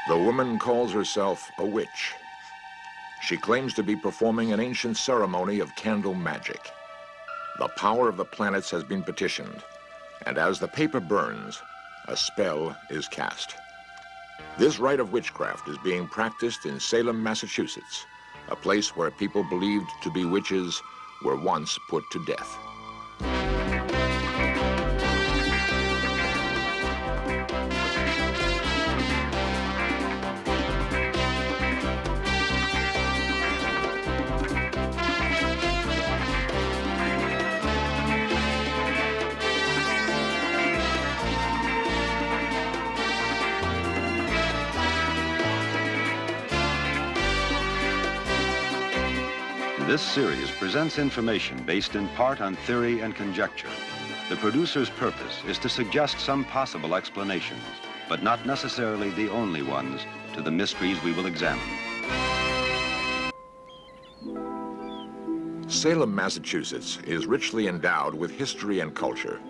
The woman calls herself a witch. She claims to be performing an ancient ceremony of candle magic. The power of the planets has been petitioned, and as the paper burns, a spell is cast. This rite of witchcraft is being practiced in Salem, Massachusetts, a place where people believed to be witches were once put to death. This series presents information based in part on theory and conjecture. The producer's purpose is to suggest some possible explanations, but not necessarily the only ones, to the mysteries we will examine. Salem, Massachusetts is richly endowed with history and culture.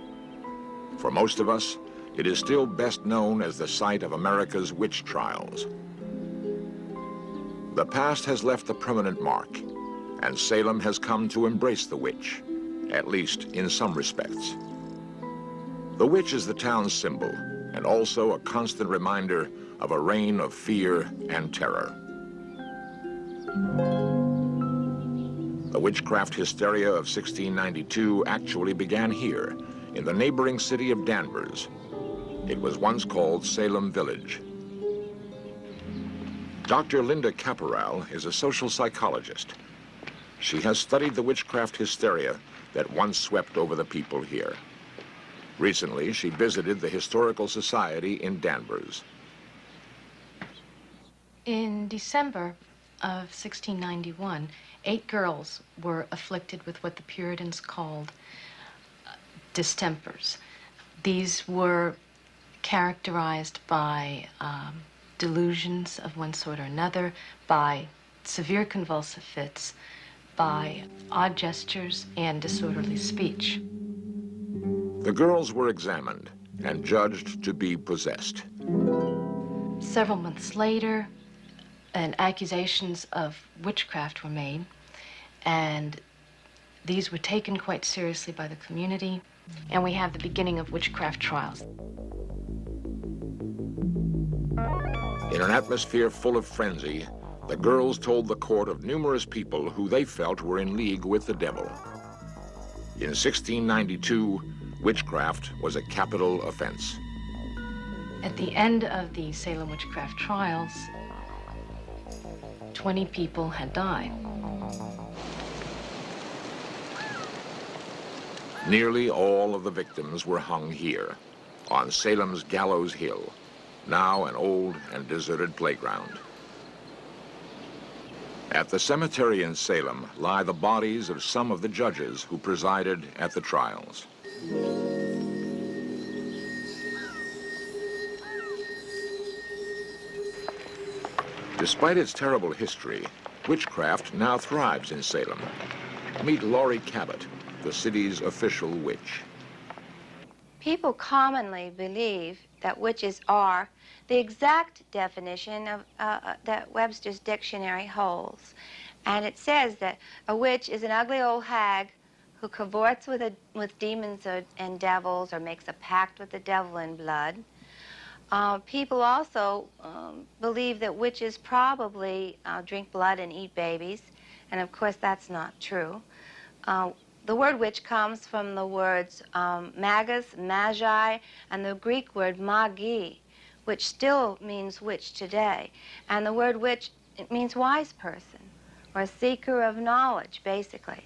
For most of us, it is still best known as the site of America's witch trials. The past has left a permanent mark, and Salem has come to embrace the witch, at least in some respects. The witch is the town's symbol, and also a constant reminder of a reign of fear and terror. The witchcraft hysteria of 1692 actually began here, in the neighboring city of Danvers. It was once called Salem Village. Dr. Linda Caporal is a social psychologist. She has studied the witchcraft hysteria that once swept over the people here. Recently, she visited the Historical Society in Danvers. In December of 1691, 8 girls were afflicted with what the Puritans called distempers. These were characterized by delusions of one sort or another, by severe convulsive fits, by odd gestures and disorderly speech. The girls were examined and judged to be possessed. Several months later, accusations of witchcraft were made, and these were taken quite seriously by the community, and we have the beginning of witchcraft trials. In an atmosphere full of frenzy, the girls told the court of numerous people who they felt were in league with the devil. In 1692, witchcraft was a capital offense. At the end of the Salem witchcraft trials, 20 people had died. Nearly all of the victims were hung here, on Salem's Gallows Hill, now an old and deserted playground. At the cemetery in Salem lie the bodies of some of the judges who presided at the trials. Despite its terrible history, witchcraft now thrives in Salem. Meet Laurie Cabot, the city's official witch. People commonly believe that witches are the exact definition of, that Webster's dictionary holds. And it says that a witch is an ugly old hag who cavorts with demons and devils, or makes a pact with the devil in blood. People also believe that witches probably drink blood and eat babies, and of course that's not true. The word witch comes from the words magus, magi, and the Greek word magi, which still means witch today. And the word witch, it means wise person, or seeker of knowledge, basically.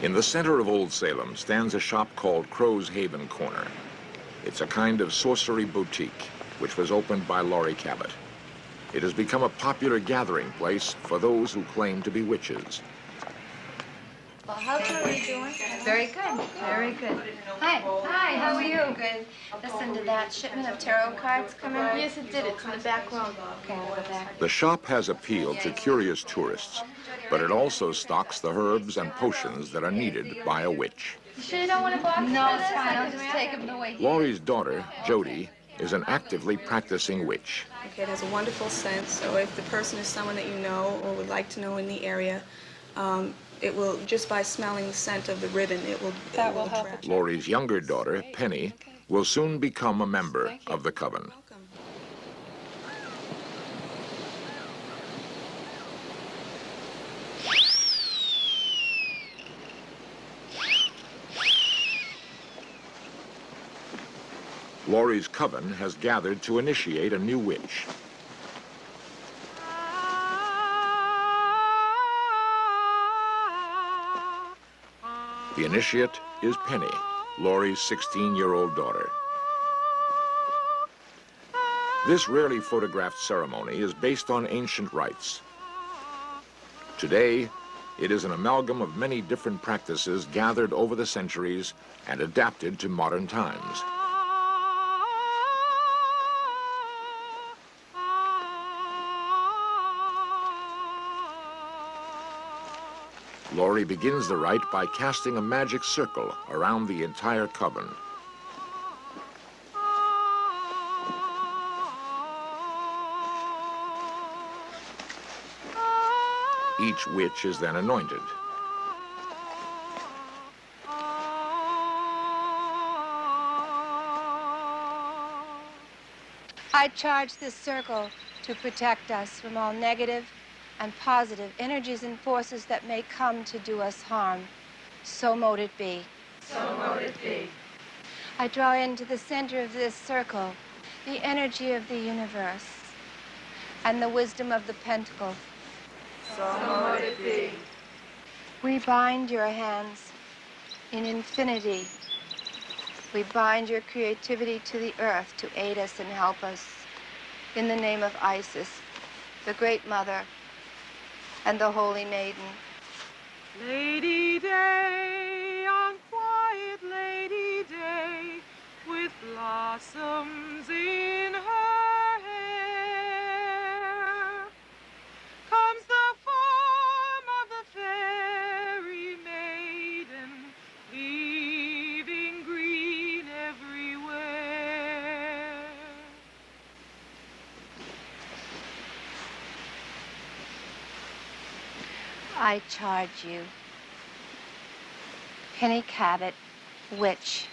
In the center of Old Salem stands a shop called Crow's Haven Corner. It's a kind of sorcery boutique, which was opened by Laurie Cabot. It has become a popular gathering place for those who claim to be witches. Well, how's everybody doing? Very good, very good. Hi. Hi, how are you? Good. Listen, did that shipment of tarot cards come in? Yes, it did. It's in the back room. Okay, we'll go back. The shop has appealed to curious tourists, but it also stocks the herbs and potions that are needed by a witch. You sure you don't want to box No, for it's this? fine. I I'll can just wrap take it. them the way he Laurie's daughter, Jody, is an actively practicing witch. Okay, it has a wonderful scent, so if the person is someone that you know or would like to know in the area, it will, just by smelling the scent of the ribbon, it will attract. Laurie's younger daughter, Penny, will soon become a member of the coven. Welcome. Laurie's coven has gathered to initiate a new witch. The initiate is Penny, Laurie's 16-year-old daughter. This rarely photographed ceremony is based on ancient rites. Today, it is an amalgam of many different practices gathered over the centuries and adapted to modern times. Laurie begins the rite by casting a magic circle around the entire coven. Each witch is then anointed. I charge this circle to protect us from all negative and positive energies and forces that may come to do us harm. So mote it be. So mote it be. I draw into the center of this circle the energy of the universe and the wisdom of the pentacle. So mote it be. We bind your hands in infinity. We bind your creativity to the earth to aid us and help us. In the name of Isis, the Great Mother, and the Holy Maiden. Lady Day, unquiet Lady Day, with blossoms in her hair, comes the form of the fairy maiden, leaving green everywhere. I charge you, Penny Cabot, witch.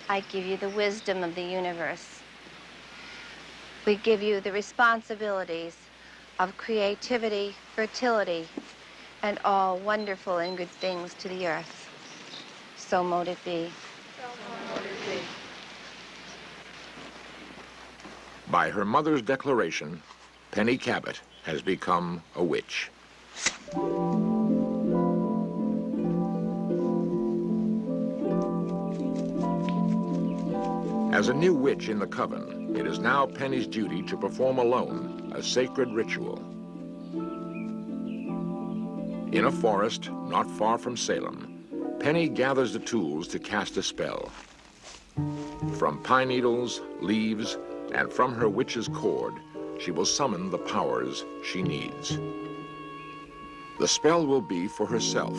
I give you the wisdom of the universe. We give you the responsibilities of creativity, fertility, and all wonderful and good things to the earth. So mote it be. So mote it be. By her mother's declaration, Penny Cabot has become a witch. As a new witch in the coven, it is now Penny's duty to perform alone a sacred ritual. In a forest not far from Salem, Penny gathers the tools to cast a spell. From pine needles, leaves, and from her witch's cord, she will summon the powers she needs. The spell will be for herself.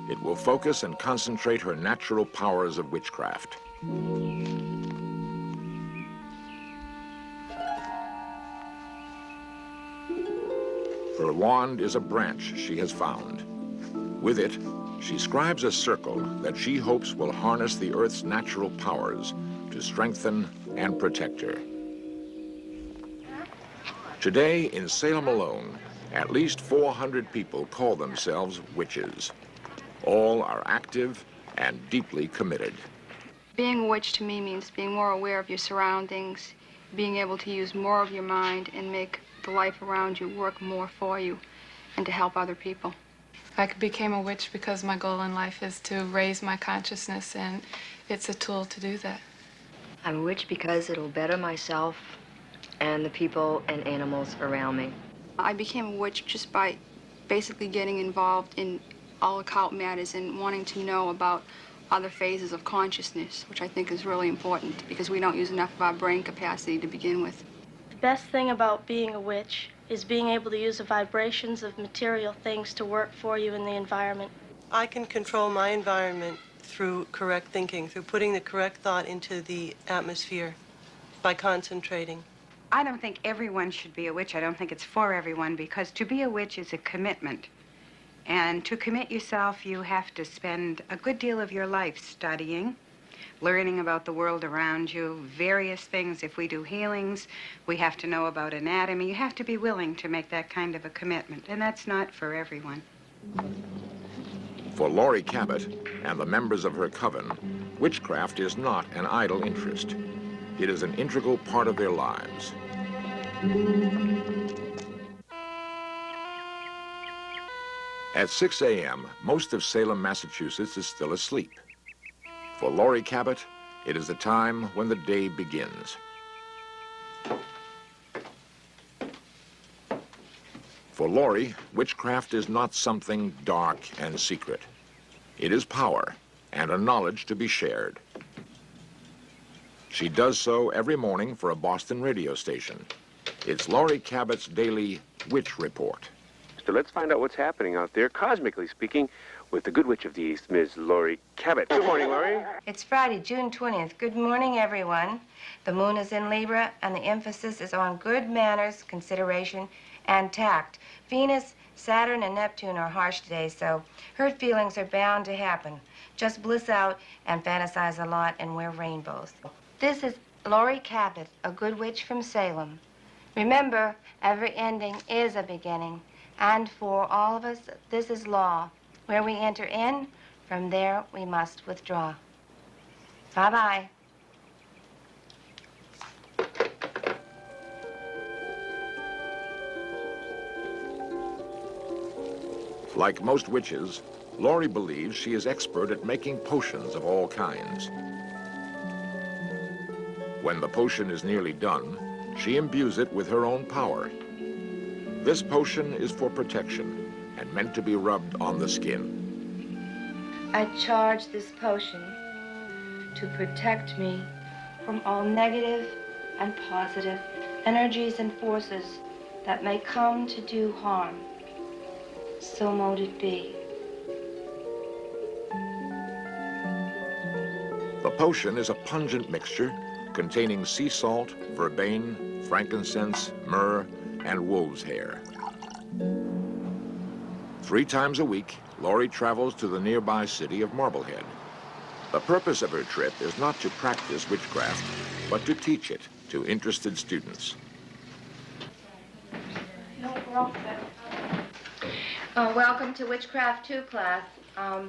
It will focus and concentrate her natural powers of witchcraft. Her wand is a branch she has found. With it, she scribes a circle that she hopes will harness the Earth's natural powers to strengthen and protect her. Today, in Salem alone, at least 400 people call themselves witches. All are active and deeply committed. Being a witch to me means being more aware of your surroundings, being able to use more of your mind and make the life around you work more for you and to help other people. I became a witch because my goal in life is to raise my consciousness, and it's a tool to do that. I'm a witch because it'll better myself and the people and animals around me. I became a witch just by basically getting involved in all occult matters and wanting to know about other phases of consciousness, which I think is really important because we don't use enough of our brain capacity to begin with. The best thing about being a witch is being able to use the vibrations of material things to work for you in the environment. I can control my environment through correct thinking, through putting the correct thought into the atmosphere, by concentrating. I don't think everyone should be a witch. I don't think it's for everyone, because to be a witch is a commitment. And to commit yourself, you have to spend a good deal of your life studying, learning about the world around you, various things. If we do healings, we have to know about anatomy. You have to be willing to make that kind of a commitment, and that's not for everyone. For Laurie Cabot and the members of her coven, witchcraft is not an idle interest. It is an integral part of their lives. At 6 a.m., most of Salem, Massachusetts is still asleep. For Laurie Cabot, it is the time when the day begins. For Laurie, witchcraft is not something dark and secret. It is power and a knowledge to be shared. She does so every morning for a Boston radio station. It's Laurie Cabot's daily Witch Report. So let's find out what's happening out there, cosmically speaking, with the Good Witch of the East, Ms. Laurie Cabot. Good morning, Laurie. It's Friday, June 20th. Good morning, everyone. The moon is in Libra, and the emphasis is on good manners, consideration, and tact. Venus, Saturn, and Neptune are harsh today, so hurt feelings are bound to happen. Just bliss out and fantasize a lot and wear rainbows. This is Laurie Cabot, a good witch from Salem. Remember, every ending is a beginning. And for all of us, this is law. Where we enter in, from there we must withdraw. Bye-bye. Like most witches, Laurie believes she is expert at making potions of all kinds. When the potion is nearly done, she imbues it with her own power. This potion is for protection and meant to be rubbed on the skin. I charge this potion to protect me from all negative and positive energies and forces that may come to do harm. So mote it be. The potion is a pungent mixture containing sea salt, vervain, frankincense, myrrh, and wolf's hair. 3 times a week, Laurie travels to the nearby city of Marblehead. The purpose of her trip is not to practice witchcraft, but to teach it to interested students. Welcome to Witchcraft 2 class.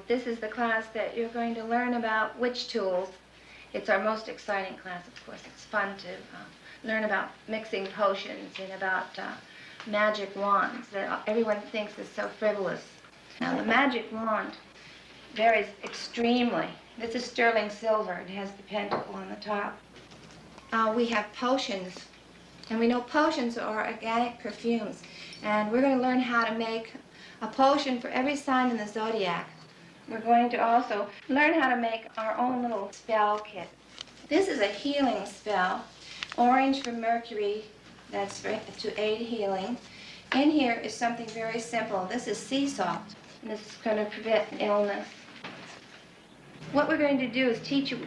This is the class that you're going to learn about witch tools. It's our most exciting class, of course. It's fun to learn about mixing potions and about magic wands that everyone thinks is so frivolous. Now, the magic wand varies extremely. This is sterling silver. It has the pentacle on the top. We have potions, and we know potions are organic perfumes, and we're going to learn how to make a potion for every sign in the zodiac. We're going to also learn how to make our own little spell kit. This is a healing spell. Orange for Mercury, that's to aid healing. In here is something very simple. This is sea salt, and this is going to prevent illness. What we're going to do is teach you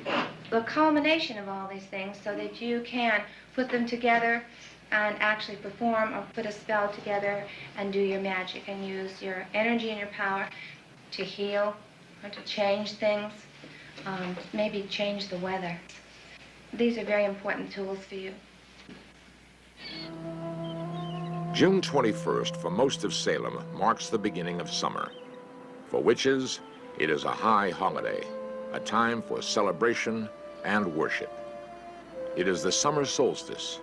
the culmination of all these things so that you can put them together and actually perform or put a spell together and do your magic and use your energy and your power to heal or to change things, maybe change the weather. These are very important tools for you. June 21st for most of Salem marks the beginning of summer. For witches, it is a high holiday, a time for celebration and worship. It is the summer solstice.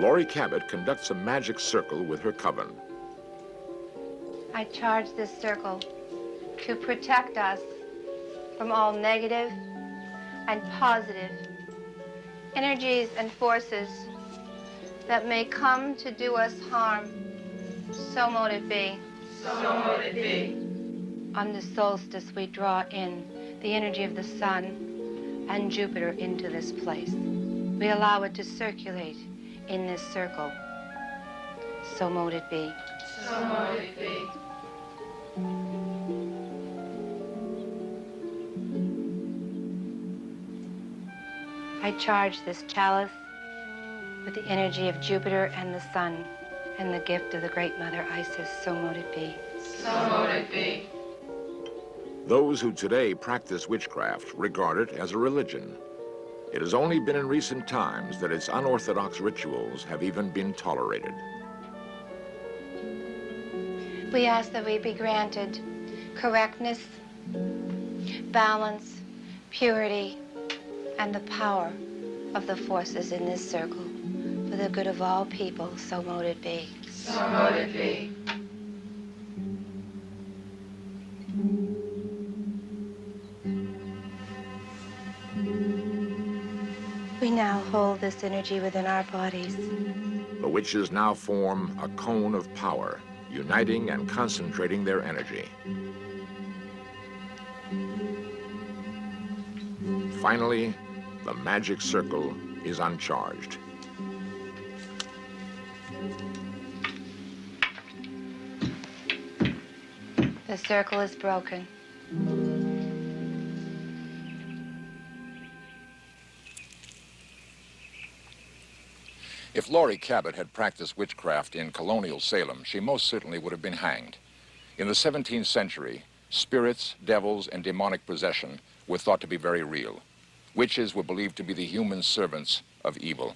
Laurie Cabot conducts a magic circle with her coven. I charge this circle to protect us from all negative and positive energies and forces that may come to do us harm. So mote it be. So mote it be. On the solstice, we draw in the energy of the sun and Jupiter into this place. We allow it to circulate in this circle. So mote it be. So mote it be. I charge this chalice with the energy of Jupiter and the sun and the gift of the Great Mother Isis, so mote it be. So mote it be. Those who today practice witchcraft regard it as a religion. It has only been in recent times that its unorthodox rituals have even been tolerated. We ask that we be granted correctness, balance, purity, and the power of the forces in this circle for the good of all people, so mote it be. So mote it be. We now hold this energy within our bodies. The witches now form a cone of power, uniting and concentrating their energy. Finally, the magic circle is uncharged. The circle is broken. If Laurie Cabot had practiced witchcraft in colonial Salem, she most certainly would have been hanged. In the 17th century, spirits, devils, and demonic possession were thought to be very real. Witches were believed to be the human servants of evil.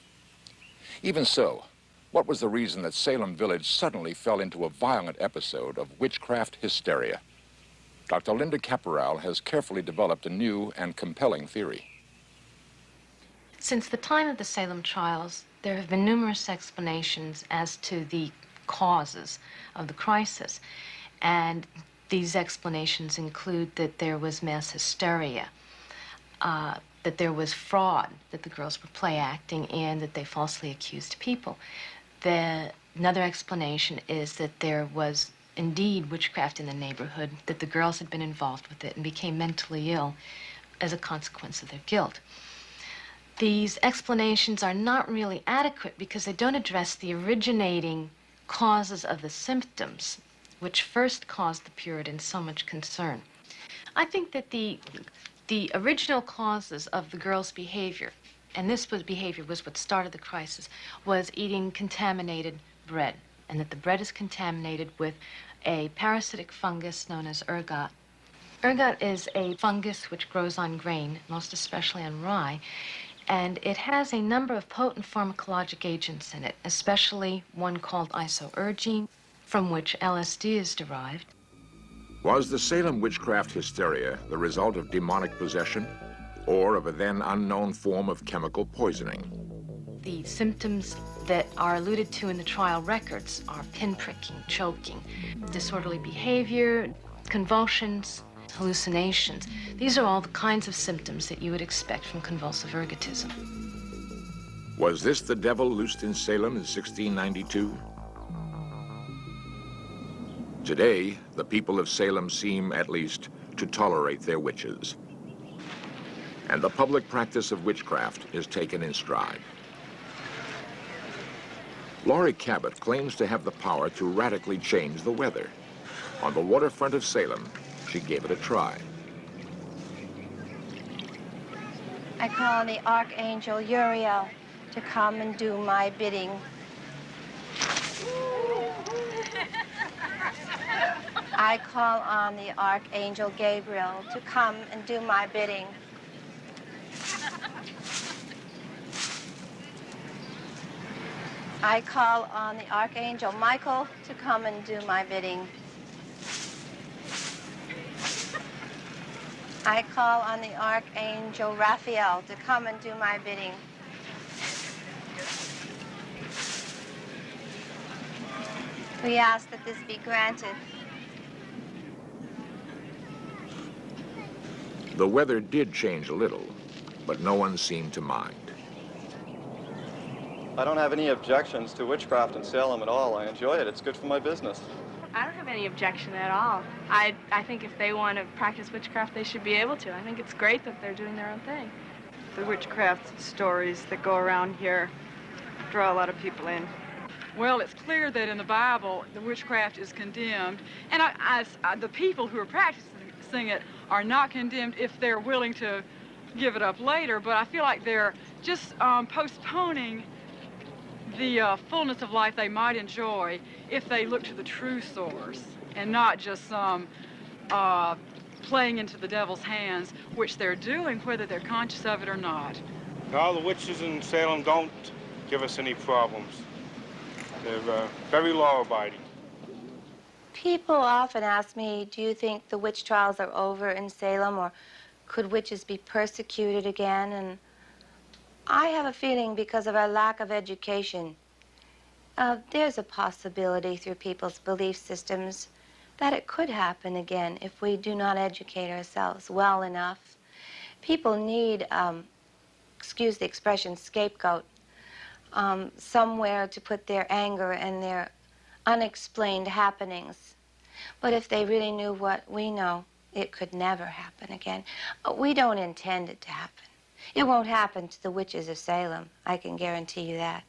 Even so, what was the reason that Salem Village suddenly fell into a violent episode of witchcraft hysteria? Dr. Linda Caporal has carefully developed a new and compelling theory. Since the time of the Salem trials, there have been numerous explanations as to the causes of the crisis. And these explanations include that there was mass hysteria, that there was fraud, that the girls were play acting, and that they falsely accused people. Another explanation is that there was indeed witchcraft in the neighborhood, that the girls had been involved with it and became mentally ill as a consequence of their guilt. These explanations are not really adequate because they don't address the originating causes of the symptoms, which first caused the Puritans so much concern. I think that the original causes of the girls' behavior, and behavior was what started the crisis, was eating contaminated bread, and that the bread is contaminated with a parasitic fungus known as ergot. Ergot is a fungus which grows on grain, most especially on rye, and it has a number of potent pharmacologic agents in it, especially one called isoergine, from which LSD is derived. Was the Salem witchcraft hysteria the result of demonic possession or of a then unknown form of chemical poisoning? The symptoms that are alluded to in the trial records are pinpricking, choking, disorderly behavior, convulsions, hallucinations. These are all the kinds of symptoms that you would expect from convulsive ergotism. Was this the devil loosed in Salem in 1692? Today, the people of Salem seem, at least, to tolerate their witches. And the public practice of witchcraft is taken in stride. Laurie Cabot claims to have the power to radically change the weather. On the waterfront of Salem, she gave it a try. I call on the Archangel Uriel to come and do my bidding. I call on the Archangel Gabriel to come and do my bidding. I call on the Archangel Michael to come and do my bidding. I call on the Archangel Raphael to come and do my bidding. We ask that this be granted. The weather did change a little, but no one seemed to mind. I don't have any objections to witchcraft in Salem at all. I enjoy it. It's good for my business. I don't have any objection at all. I think if they want to practice witchcraft, they should be able to. I think it's great that they're doing their own thing. The witchcraft stories that go around here draw a lot of people in. Well, it's clear that in the Bible, the witchcraft is condemned, and the people who are practicing it are not condemned if they're willing to give it up later, but I feel like they're just postponing the fullness of life they might enjoy if they look to the true source and not just some playing into the devil's hands, which they're doing whether they're conscious of it or not. All the witches in Salem don't give us any problems. They're very law-abiding. People often ask me, do you think the witch trials are over in Salem, or could witches be persecuted again? And I have a feeling, because of our lack of education, there's a possibility through people's belief systems that it could happen again if we do not educate ourselves well enough. People need, excuse the expression, scapegoat, somewhere to put their anger and their unexplained happenings. But if they really knew what we know, it could never happen again. We don't intend it to happen. It won't happen to the witches of Salem, I can guarantee you that.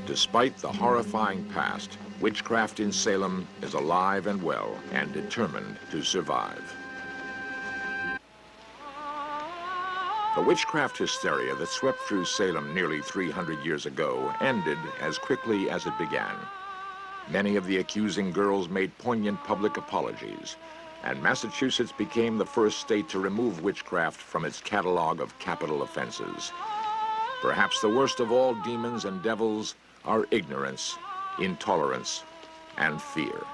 Despite the horrifying past, witchcraft in Salem is alive and well and determined to survive. The witchcraft hysteria that swept through Salem nearly 300 years ago ended as quickly as it began. Many of the accusing girls made poignant public apologies, and Massachusetts became the first state to remove witchcraft from its catalog of capital offenses. Perhaps the worst of all demons and devils are ignorance, intolerance, and fear.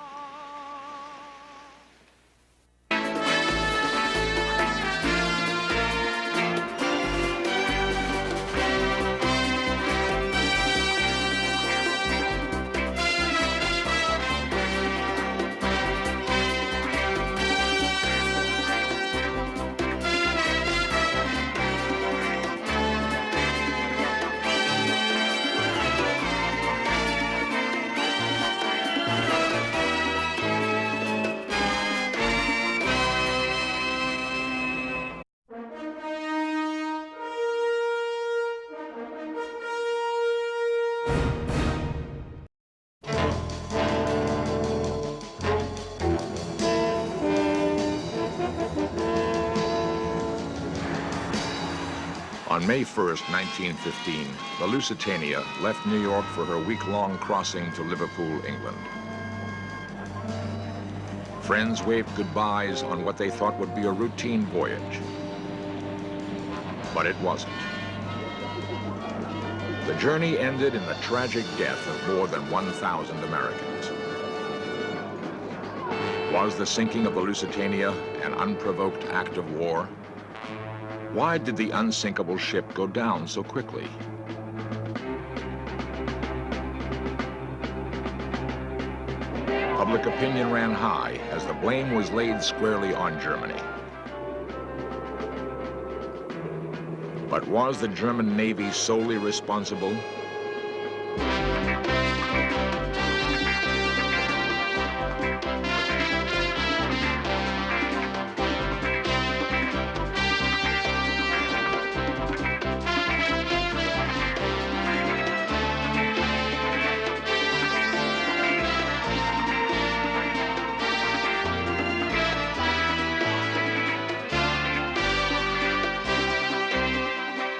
On May 1st, 1915, the Lusitania left New York for her week-long crossing to Liverpool, England. Friends waved goodbyes on what they thought would be a routine voyage. But it wasn't. The journey ended in the tragic death of more than 1,000 Americans. Was the sinking of the Lusitania an unprovoked act of war? Why did the unsinkable ship go down so quickly? Public opinion ran high as the blame was laid squarely on Germany. But was the German Navy solely responsible?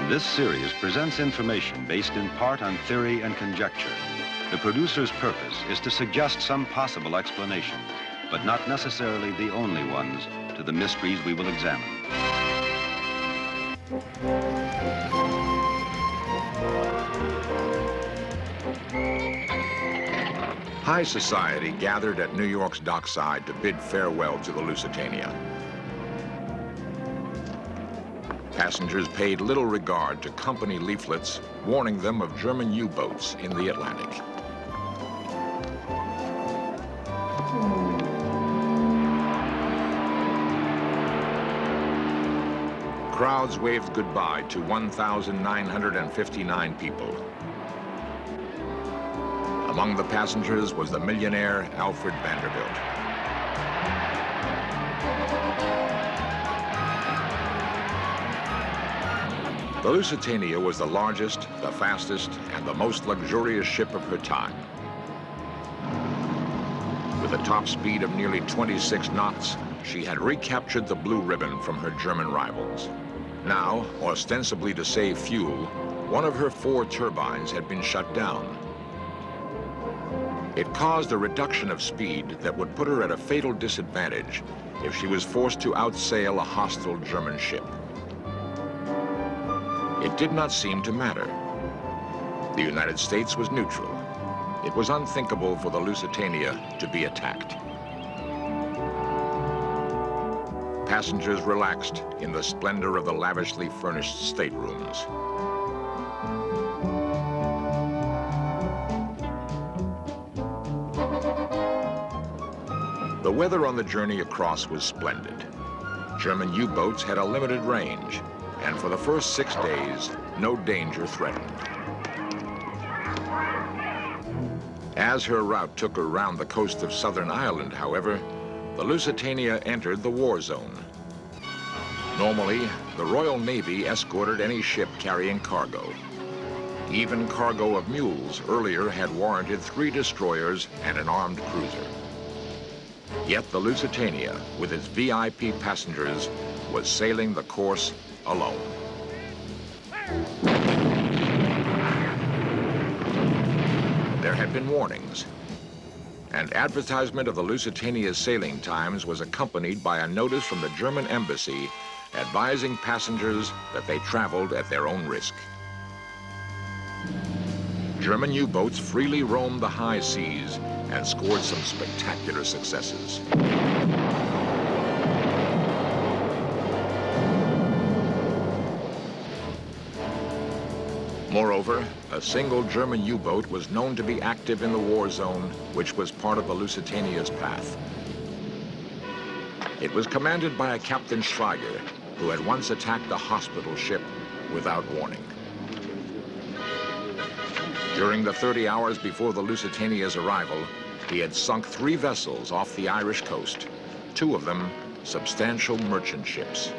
This series presents information based in part on theory and conjecture. The producer's purpose is to suggest some possible explanations, but not necessarily the only ones, to the mysteries we will examine. High society gathered at New York's dockside to bid farewell to the Lusitania. Passengers paid little regard to company leaflets warning them of German U-boats in the Atlantic. Crowds waved goodbye to 1,959 people. Among the passengers was the millionaire Alfred Vanderbilt. The Lusitania was the largest, the fastest, and the most luxurious ship of her time. With a top speed of nearly 26 knots, she had recaptured the blue ribbon from her German rivals. Now, ostensibly to save fuel, one of her 4 turbines had been shut down. It caused a reduction of speed that would put her at a fatal disadvantage if she was forced to outsail a hostile German ship. It did not seem to matter. The United States was neutral. It was unthinkable for the Lusitania to be attacked. Passengers relaxed in the splendor of the lavishly furnished staterooms. The weather on the journey across was splendid. German U-boats had a limited range, and for the first 6 days, no danger threatened. As her route took her round the coast of southern Ireland, however, the Lusitania entered the war zone. Normally, the Royal Navy escorted any ship carrying cargo. Even cargo of mules earlier had warranted 3 destroyers and an armed cruiser. Yet the Lusitania, with its VIP passengers, was sailing the course alone. There had been warnings. And advertisement of the Lusitania's sailing times was accompanied by a notice from the German embassy advising passengers that they traveled at their own risk. German U-boats freely roamed the high seas and scored some spectacular successes. Moreover, a single German U-boat was known to be active in the war zone, which was part of the Lusitania's path. It was commanded by a Captain Schweiger, who had once attacked a hospital ship without warning. During the 30 hours before the Lusitania's arrival, he had sunk 3 vessels off the Irish coast, 2 of them substantial merchant ships.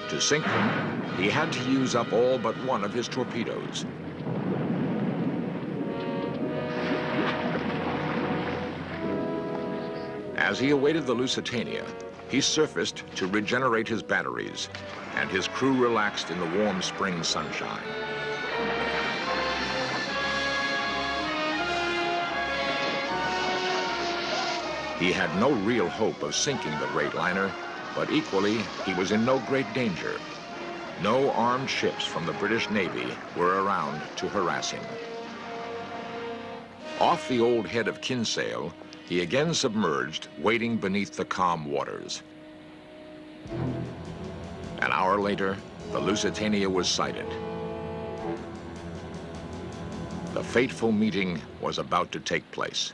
To sink them, he had to use up all but 1 of his torpedoes. As he awaited the Lusitania, he surfaced to regenerate his batteries, and his crew relaxed in the warm spring sunshine. He had no real hope of sinking the great liner, but equally, he was in no great danger. No armed ships from the British Navy were around to harass him. Off the old head of Kinsale, he again submerged, waiting beneath the calm waters. An hour later, the Lusitania was sighted. The fateful meeting was about to take place.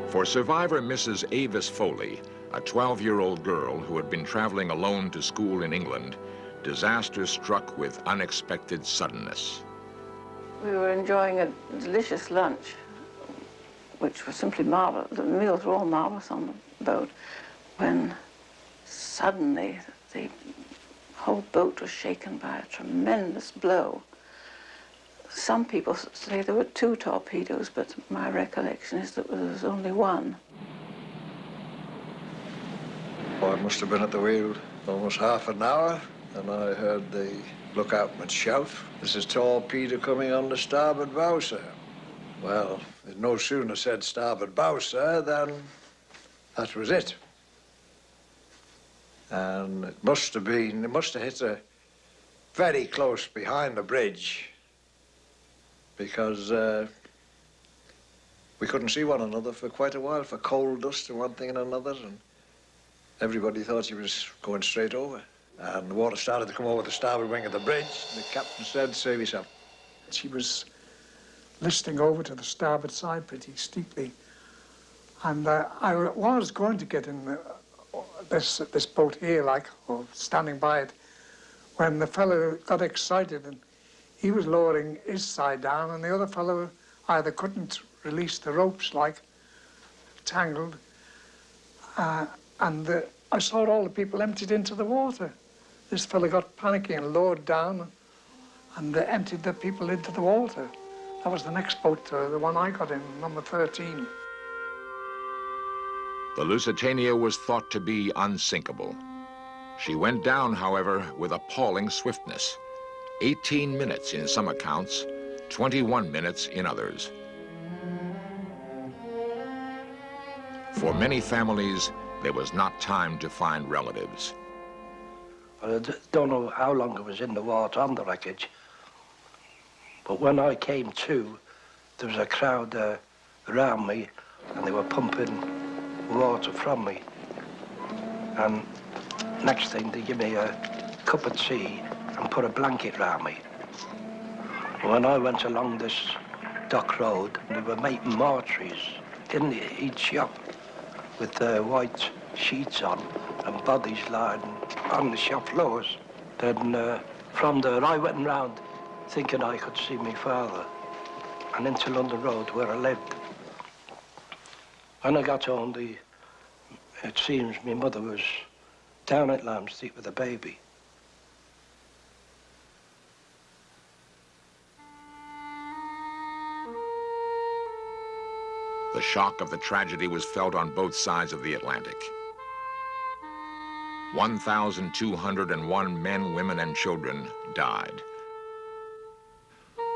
For survivor Mrs. Avis Foley, a 12-year-old girl who had been traveling alone to school in England, disaster struck with unexpected suddenness. We were enjoying a delicious lunch, which was simply marvelous. The meals were all marvelous on the boat, when suddenly the whole boat was shaken by a tremendous blow. Some people say there were 2 torpedoes, but my recollection is that there was only 1. Well, I must have been at the wheel almost half an hour, and I heard the lookoutman shout, "There's a torpedo coming on the starboard bow, sir." Well, it no sooner said starboard bow, sir, than that was it. And it must have hit her very close behind the bridge, because we couldn't see one another for quite a while, for coal dust and one thing and another, and everybody thought she was going straight over. And the water started to come over the starboard wing of the bridge, and the captain said, "Save yourself." She was listing over to the starboard side pretty steeply, and I was going to get in this boat here, or standing by it, when the fellow got excited and he was lowering his side down and the other fellow either couldn't release the ropes, like tangled, and I saw all the people emptied into the water. This fellow got panicky and lowered down and emptied the people into the water. That was the next boat, the one I got in, number 13. The Lusitania was thought to be unsinkable. She went down, however, with appalling swiftness. 18 minutes in some accounts, 21 minutes in others. For many families, there was not time to find relatives. I don't know how long I was in the water on the wreckage, but when I came to, there was a crowd around me and they were pumping water from me. And next thing, they give me a cup of tea and put a blanket round me. When I went along this dock road, they were making mortuaries in each shop with white sheets on and bodies lying on the shop floors. Then from there, I went round thinking I could see my father and into London Road where I lived. When I got home, it seems my mother was down at Lamb Street with a baby. The shock of the tragedy was felt on both sides of the Atlantic. 1,201 men, women, and children died.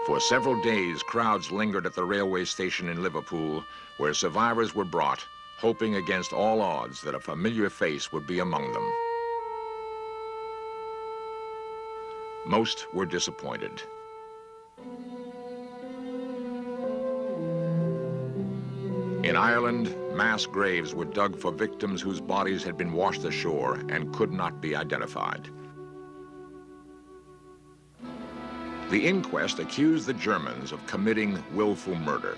For several days, crowds lingered at the railway station in Liverpool, where survivors were brought, hoping against all odds that a familiar face would be among them. Most were disappointed. In Ireland, mass graves were dug for victims whose bodies had been washed ashore and could not be identified. The inquest accused the Germans of committing willful murder.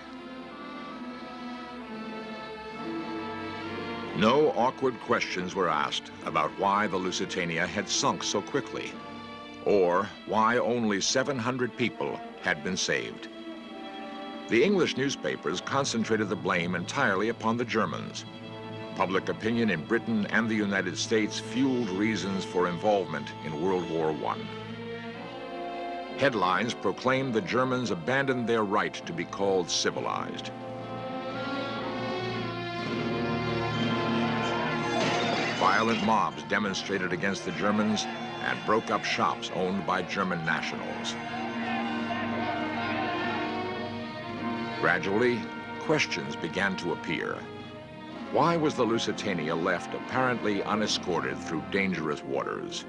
No awkward questions were asked about why the Lusitania had sunk so quickly, or why only 700 people had been saved. The English newspapers concentrated the blame entirely upon the Germans. Public opinion in Britain and the United States fueled reasons for involvement in World War I. Headlines proclaimed the Germans abandoned their right to be called civilized. Violent mobs demonstrated against the Germans and broke up shops owned by German nationals. Gradually, questions began to appear. Why was the Lusitania left apparently unescorted through dangerous waters?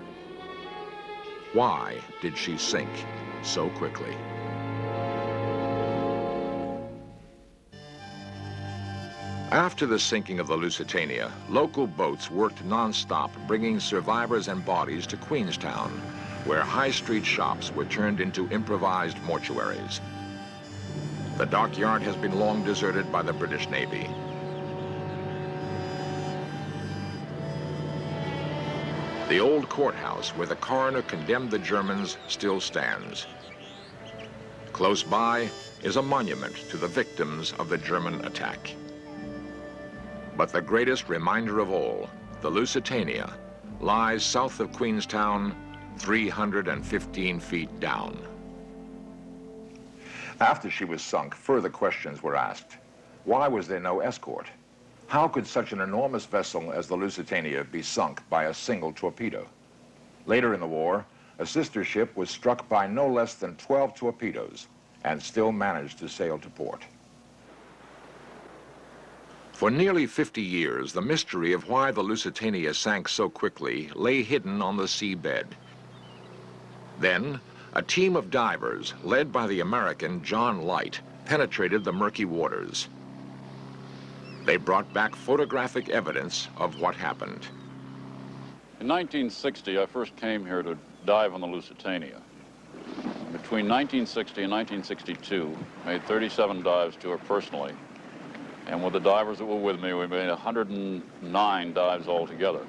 Why did she sink so quickly? After the sinking of the Lusitania, local boats worked non-stop, bringing survivors and bodies to Queenstown, where high street shops were turned into improvised mortuaries. The dockyard has been long deserted by the British Navy. The old courthouse where the coroner condemned the Germans still stands. Close by is a monument to the victims of the German attack. But the greatest reminder of all, the Lusitania, lies south of Queenstown, 315 feet down. After she was sunk, further questions were asked. Why was there no escort? How could such an enormous vessel as the Lusitania be sunk by a single torpedo? Later in the war, a sister ship was struck by no less than 12 torpedoes and still managed to sail to port. For nearly 50 years, the mystery of why the Lusitania sank so quickly lay hidden on the seabed. Then, a team of divers, led by the American John Light, penetrated the murky waters. They brought back photographic evidence of what happened. In 1960, I first came here to dive on the Lusitania. Between 1960 and 1962, I made 37 dives to her personally. And with the divers that were with me, we made 109 dives altogether.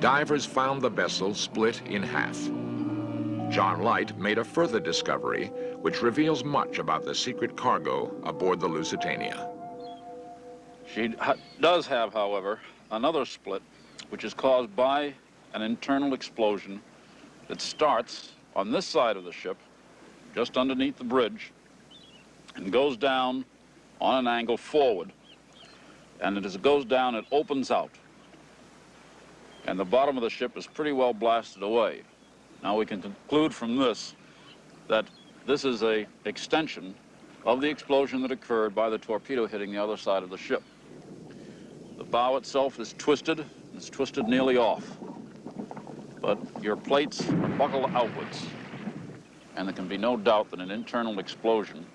divers found the vessel split in half. John Light made a further discovery which reveals much about the secret cargo aboard the Lusitania. She does have, however, another split, which is caused by an internal explosion that starts on this side of the ship, just underneath the bridge, and goes down on an angle forward. And as it goes down, it opens out. And the bottom of the ship is pretty well blasted away. Now we can conclude from this that this is an extension of the explosion that occurred by the torpedo hitting the other side of the ship. The bow itself is twisted. It's twisted nearly off. But your plates buckle outwards. And there can be no doubt that an internal explosion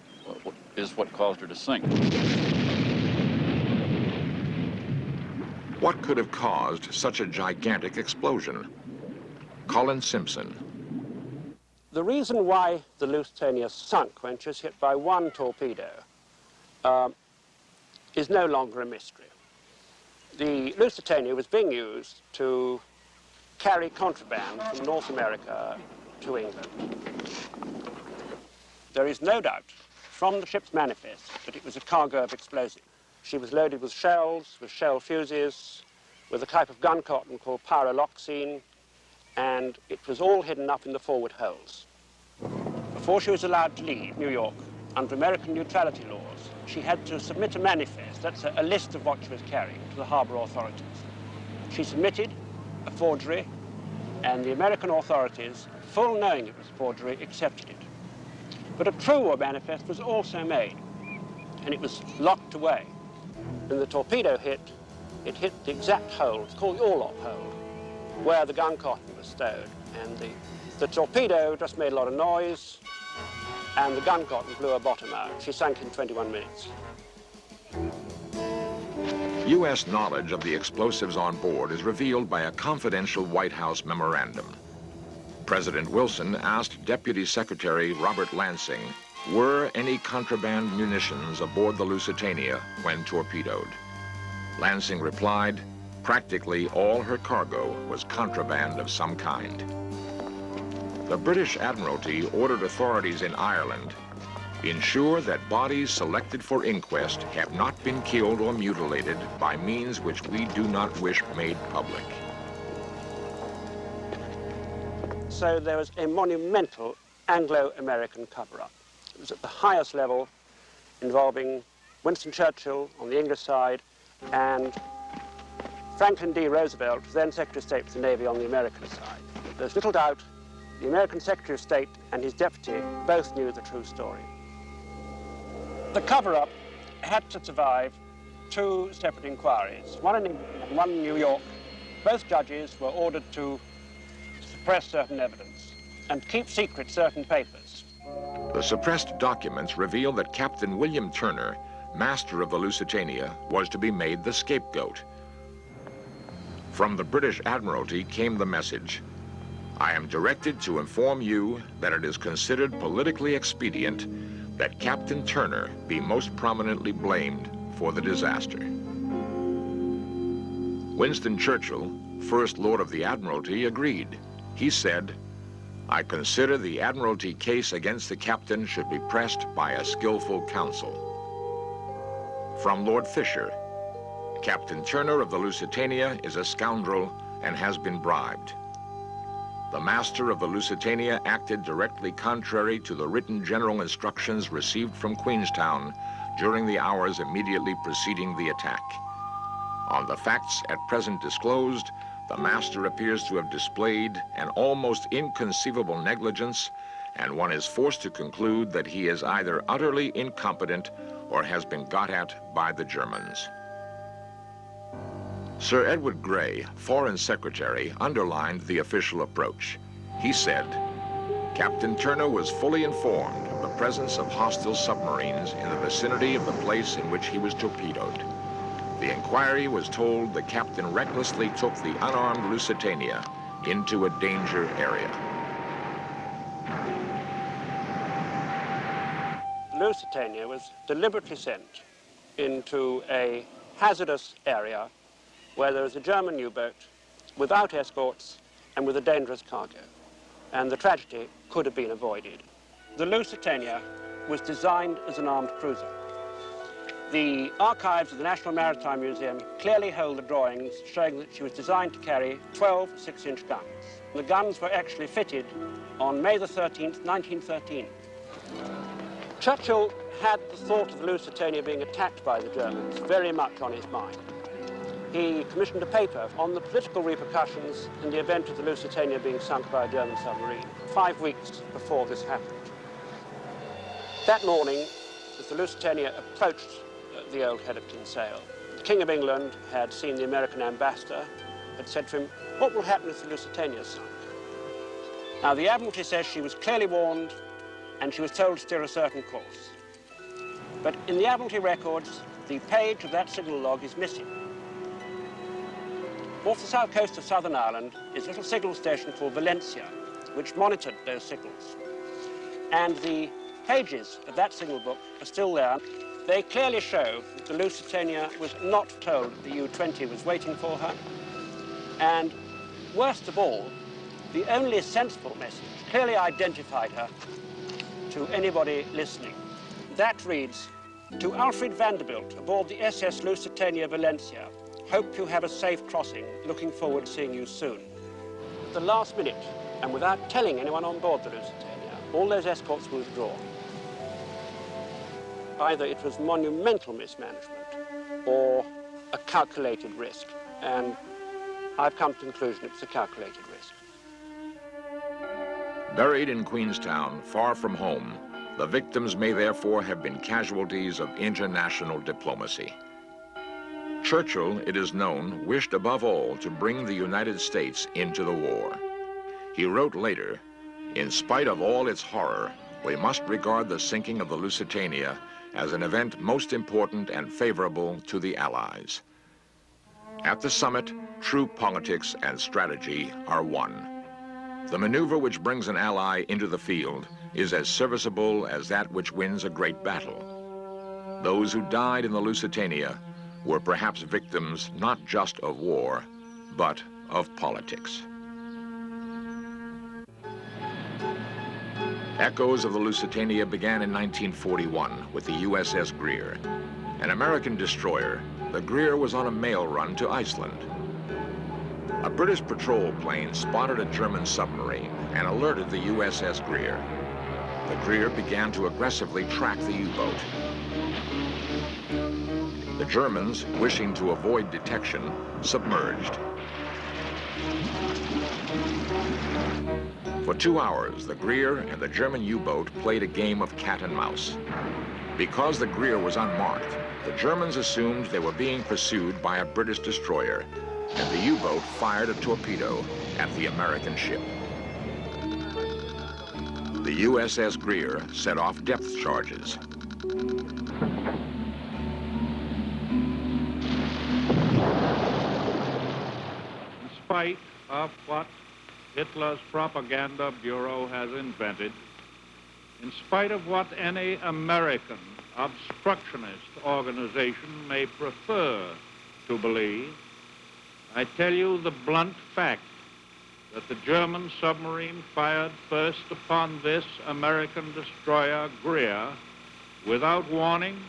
is what caused her to sink. What could have caused such a gigantic explosion? Colin Simpson. The reason why the Lusitania sunk when she was hit by one torpedo is no longer a mystery. The Lusitania was being used to carry contraband from North America to England. There is no doubt from the ship's manifest that it was a cargo of explosive. She was loaded with shells, with shell fuses, with a type of gun cotton called pyroloxene, and it was all hidden up in the forward holds. Before she was allowed to leave New York, under American neutrality laws, she had to submit a manifest, that's a list of what she was carrying, to the harbor authorities. She submitted a forgery, and the American authorities, full knowing it was forgery, accepted it. But a truer manifest was also made, and it was locked away. When the torpedo hit, it hit the exact hole, it's called the oarlock hole, where the gun cotton was stowed. And the torpedo just made a lot of noise, and the gun cotton blew her bottom out. She sank in 21 minutes. U.S. knowledge of the explosives on board is revealed by a confidential White House memorandum. President Wilson asked Deputy Secretary Robert Lansing, were any contraband munitions aboard the Lusitania when torpedoed? Lansing replied, practically all her cargo was contraband of some kind. The British Admiralty ordered authorities in Ireland ensure that bodies selected for inquest have not been killed or mutilated by means which we do not wish made public. So there was a monumental Anglo-American cover-up. It was at the highest level, involving Winston Churchill on the English side and Franklin D. Roosevelt, then Secretary of State for the Navy, on the American side. There's little doubt the American Secretary of State and his deputy both knew the true story. The cover-up had to survive two separate inquiries, one in England and one in New York. Both judges were ordered to suppress certain evidence and keep secret certain papers. The suppressed documents reveal that Captain William Turner, master of the Lusitania, was to be made the scapegoat. From the British Admiralty came the message, I am directed to inform you that it is considered politically expedient that Captain Turner be most prominently blamed for the disaster. Winston Churchill, First Lord of the Admiralty, agreed. He said, I consider the Admiralty case against the captain should be pressed by a skillful counsel. From Lord Fisher, Captain Turner of the Lusitania is a scoundrel and has been bribed. The master of the Lusitania acted directly contrary to the written general instructions received from Queenstown during the hours immediately preceding the attack. On the facts at present disclosed, the master appears to have displayed an almost inconceivable negligence, and one is forced to conclude that he is either utterly incompetent or has been got at by the Germans. Sir Edward Grey, Foreign Secretary, underlined the official approach. He said, Captain Turner was fully informed of the presence of hostile submarines in the vicinity of the place in which he was torpedoed. The inquiry was told the captain recklessly took the unarmed Lusitania into a danger area. Lusitania was deliberately sent into a hazardous area where there was a German U-boat without escorts, and with a dangerous cargo. And the tragedy could have been avoided. The Lusitania was designed as an armed cruiser. The archives of the National Maritime Museum clearly hold the drawings showing that she was designed to carry 12 6-inch guns. The guns were actually fitted on May the 13th, 1913. Churchill had the thought of the Lusitania being attacked by the Germans very much on his mind. He commissioned a paper on the political repercussions in the event of the Lusitania being sunk by a German submarine, 5 weeks before this happened. That morning, as the Lusitania approached the old head of Kinsale, the King of England had seen the American ambassador, had said to him, "What will happen if the Lusitania is sunk?" Now, the Admiralty says she was clearly warned and she was told to steer a certain course. But in the Admiralty records, the page of that signal log is missing. Off the south coast of Southern Ireland is a little signal station called Valencia, which monitored those signals. And the pages of that signal book are still there. They clearly show that the Lusitania was not told that the U-20 was waiting for her. And worst of all, the only sensible message clearly identified her to anybody listening. That reads, "To Alfred Vanderbilt aboard the SS Lusitania Valencia. Hope you have a safe crossing. Looking forward to seeing you soon." At the last minute, and without telling anyone on board the Lusitania, all those escorts were withdrawn. Either it was monumental mismanagement or a calculated risk. And I've come to the conclusion it was a calculated risk. Buried in Queenstown, far from home, the victims may therefore have been casualties of international diplomacy. Churchill, it is known, wished above all to bring the United States into the war. He wrote later, "In spite of all its horror, we must regard the sinking of the Lusitania as an event most important and favorable to the Allies." At the summit, true politics and strategy are one. The maneuver which brings an ally into the field is as serviceable as that which wins a great battle. Those who died in the Lusitania were perhaps victims not just of war, but of politics. Echoes of the Lusitania began in 1941 with the USS Grail. An American destroyer, the Grail was on a mail run to Iceland. A British patrol plane spotted a German submarine and alerted the USS Grail. The Grail began to aggressively track the U-boat. The Germans, wishing to avoid detection, submerged. For 2 hours, the Grail and the German U-boat played a game of cat and mouse. Because the Grail was unmarked, the Germans assumed they were being pursued by a British destroyer, and the U-boat fired a torpedo at the American ship. The USS Grail set off depth charges. In spite of what Hitler's propaganda bureau has invented, in spite of what any American obstructionist organization may prefer to believe, I tell you the blunt fact that the German submarine fired first upon this American destroyer, Grail, without warning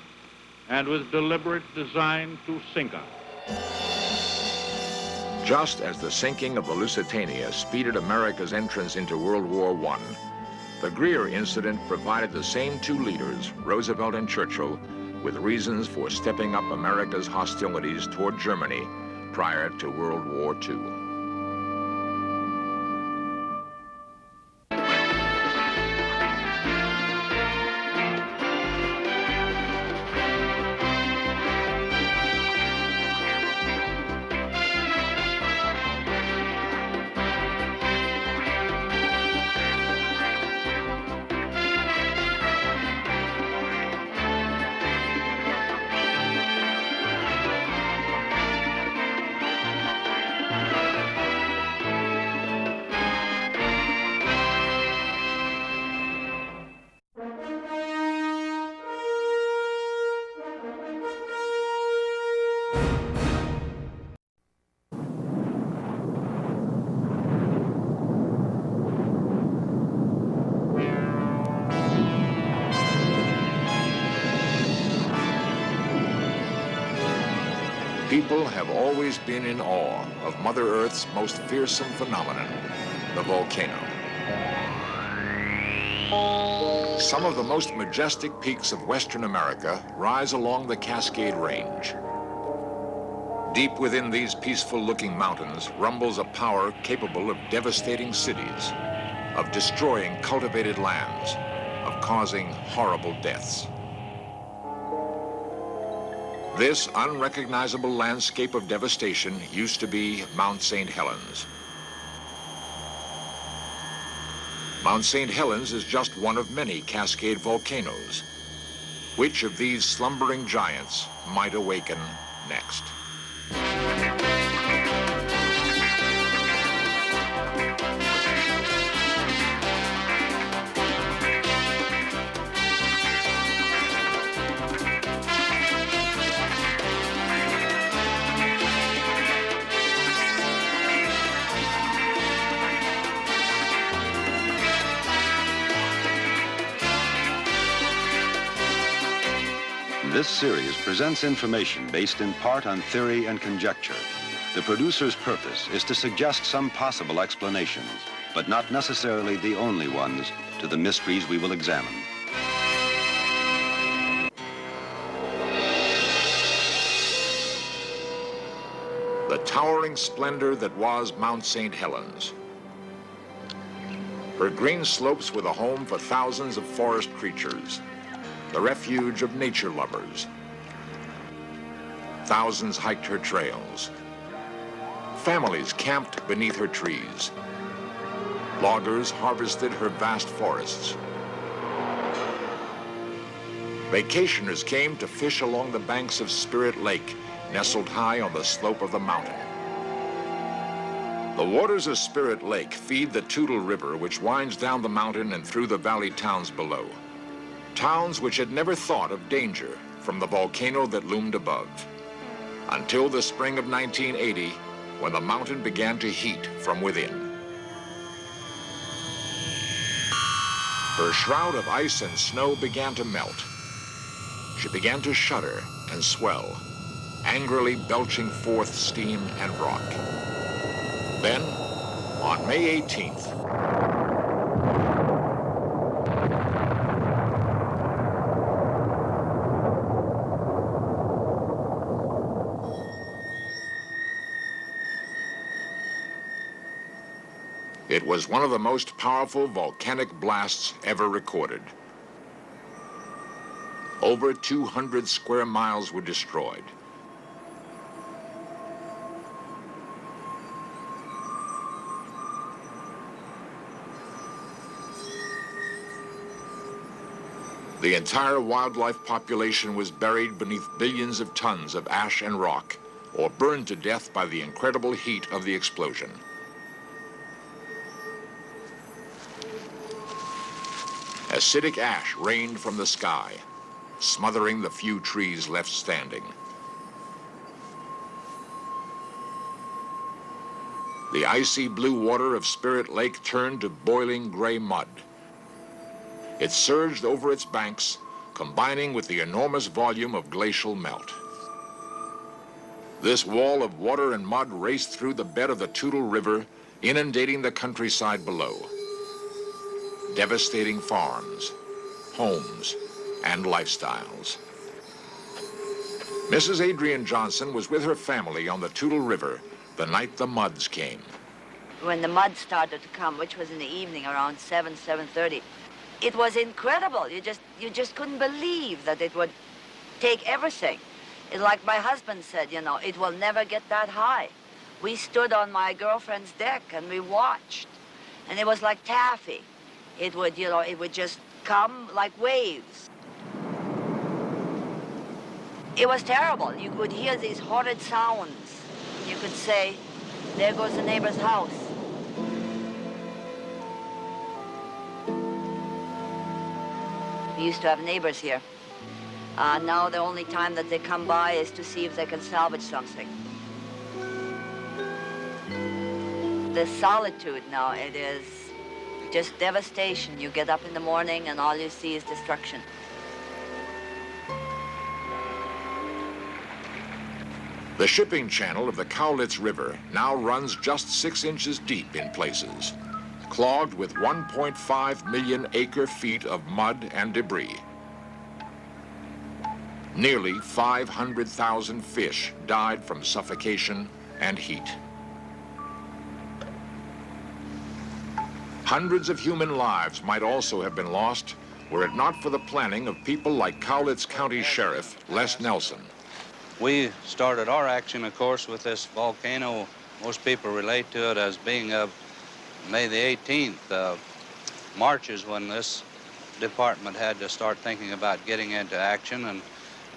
and with deliberate design to sink her. Just as the sinking of the Lusitania speeded America's entrance into World War I, the Grail incident provided the same two leaders, Roosevelt and Churchill, with reasons for stepping up America's hostilities toward Germany prior to World War II. People have always been in awe of Mother Earth's most fearsome phenomenon, the volcano. Some of the most majestic peaks of Western America rise along the Cascade Range. Deep within these peaceful-looking mountains rumbles a power capable of devastating cities, of destroying cultivated lands, of causing horrible deaths. This unrecognizable landscape of devastation used to be Mount St. Helens. Mount St. Helens is just one of many Cascade volcanoes. Which of these slumbering giants might awaken next? This series presents information based in part on theory and conjecture. The producer's purpose is to suggest some possible explanations, but not necessarily the only ones, to the mysteries we will examine. The towering splendor that was Mount St. Helens. Her green slopes were the home for thousands of forest creatures, the refuge of nature lovers. Thousands hiked her trails. Families camped beneath her trees. Loggers harvested her vast forests. Vacationers came to fish along the banks of Spirit Lake, nestled high on the slope of the mountain. The waters of Spirit Lake feed the Toutle River, which winds down the mountain and through the valley towns below. Towns which had never thought of danger from the volcano that loomed above, until the spring of 1980, when the mountain began to heat from within. Her shroud of ice and snow began to melt. She began to shudder and swell, angrily belching forth steam and rock. Then, on May 18th, it was one of the most powerful volcanic blasts ever recorded. Over 200 square miles were destroyed. The entire wildlife population was buried beneath billions of tons of ash and rock, or burned to death by the incredible heat of the explosion. Acidic ash rained from the sky, smothering the few trees left standing. The icy blue water of Spirit Lake turned to boiling gray mud. It surged over its banks, combining with the enormous volume of glacial melt. This wall of water and mud raced through the bed of the Toutle River, inundating the countryside below, devastating farms, homes, and lifestyles. Mrs. Adrian Johnson was with her family on the Toutle River the night the muds came. When the mud started to come, which was in the evening around 7:30, it was incredible. You just couldn't believe that it would take everything. It's like my husband said, you know, it will never get that high. We stood on my girlfriend's deck and we watched, and it was like taffy. It would, you know, it would just come like waves. It was terrible. You could hear these horrid sounds. You could say, there goes the neighbor's house. We used to have neighbors here. Now the only time that they come by is to see if they can salvage something. The solitude now, it is just devastation. You get up in the morning and all you see is destruction. The shipping channel of the Cowlitz River now runs just 6 inches deep in places, clogged with 1.5 million acre-feet of mud and debris. Nearly 500,000 fish died from suffocation and heat. Hundreds of human lives might also have been lost were it not for the planning of people like Cowlitz County Sheriff Les Nelson. We started our action, of course, with this volcano. Most people relate to it as being of May the 18th. March is when this department had to start thinking about getting into action, and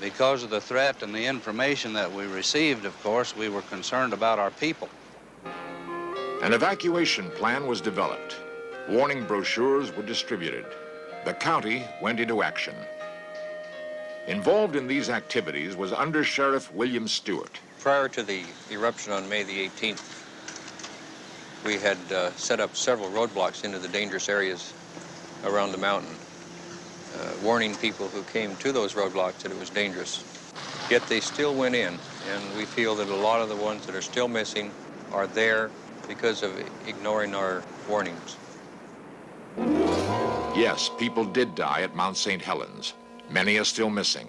because of the threat and the information that we received, of course, we were concerned about our people. An evacuation plan was developed. Warning brochures were distributed. The county went into action. Involved in these activities was Under Sheriff William Stewart. Prior to the eruption on May the 18th, we had set up several roadblocks into the dangerous areas around the mountain, warning people who came to those roadblocks that it was dangerous. Yet they still went in, and we feel that a lot of the ones that are still missing are there because of ignoring our warnings. Yes, people did die at Mount St. Helens. Many are still missing.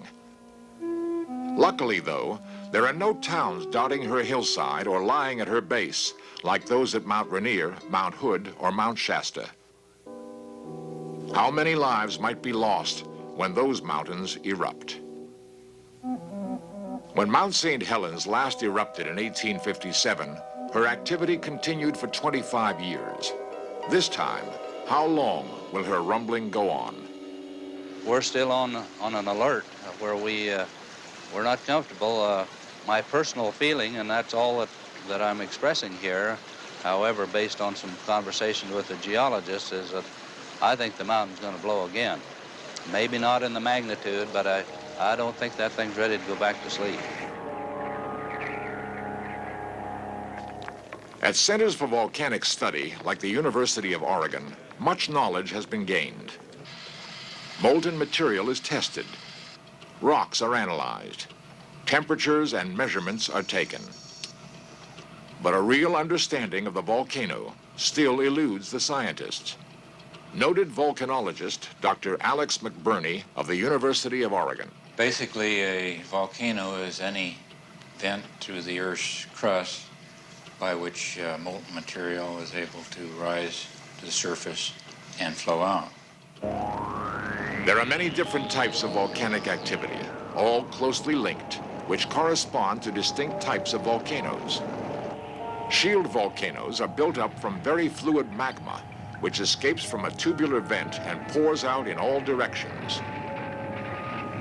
Luckily, though, there are no towns dotting her hillside or lying at her base, like those at Mount Rainier, Mount Hood, or Mount Shasta. How many lives might be lost when those mountains erupt? When Mount St. Helens last erupted in 1857, her activity continued for 25 years. This time, how long will her rumbling go on? We're still on an alert where we're not comfortable. My personal feeling, and that's all that I'm expressing here, however, based on some conversations with the geologists, is that I think the mountain's going to blow again. Maybe not in the magnitude, but I don't think that thing's ready to go back to sleep. At Centers for Volcanic Study, like the University of Oregon, much knowledge has been gained. Molten material is tested. Rocks are analyzed. Temperatures and measurements are taken. But a real understanding of the volcano still eludes the scientists. Noted volcanologist Dr. Alex McBurney of the University of Oregon. Basically, a volcano is any vent through the Earth's crust by which molten material is able to rise to the surface and flow out. There are many different types of volcanic activity, all closely linked, which correspond to distinct types of volcanoes. Shield volcanoes are built up from very fluid magma, which escapes from a tubular vent and pours out in all directions.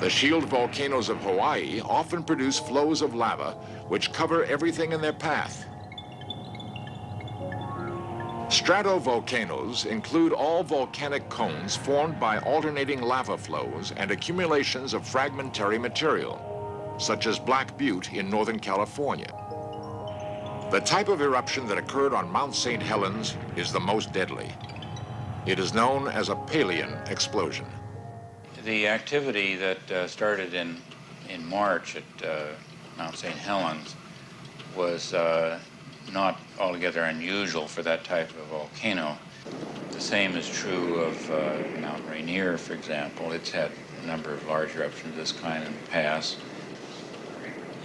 The shield volcanoes of Hawaii often produce flows of lava which cover everything in their path. Stratovolcanoes include all volcanic cones formed by alternating lava flows and accumulations of fragmentary material, such as Black Butte in Northern California. The type of eruption that occurred on Mount St. Helens is the most deadly. It is known as a Palean explosion. The activity that started in March at Mount St. Helens was not altogether unusual for that type of volcano. The same is true of Mount Rainier, for example. It's had a number of large eruptions of this kind in the past.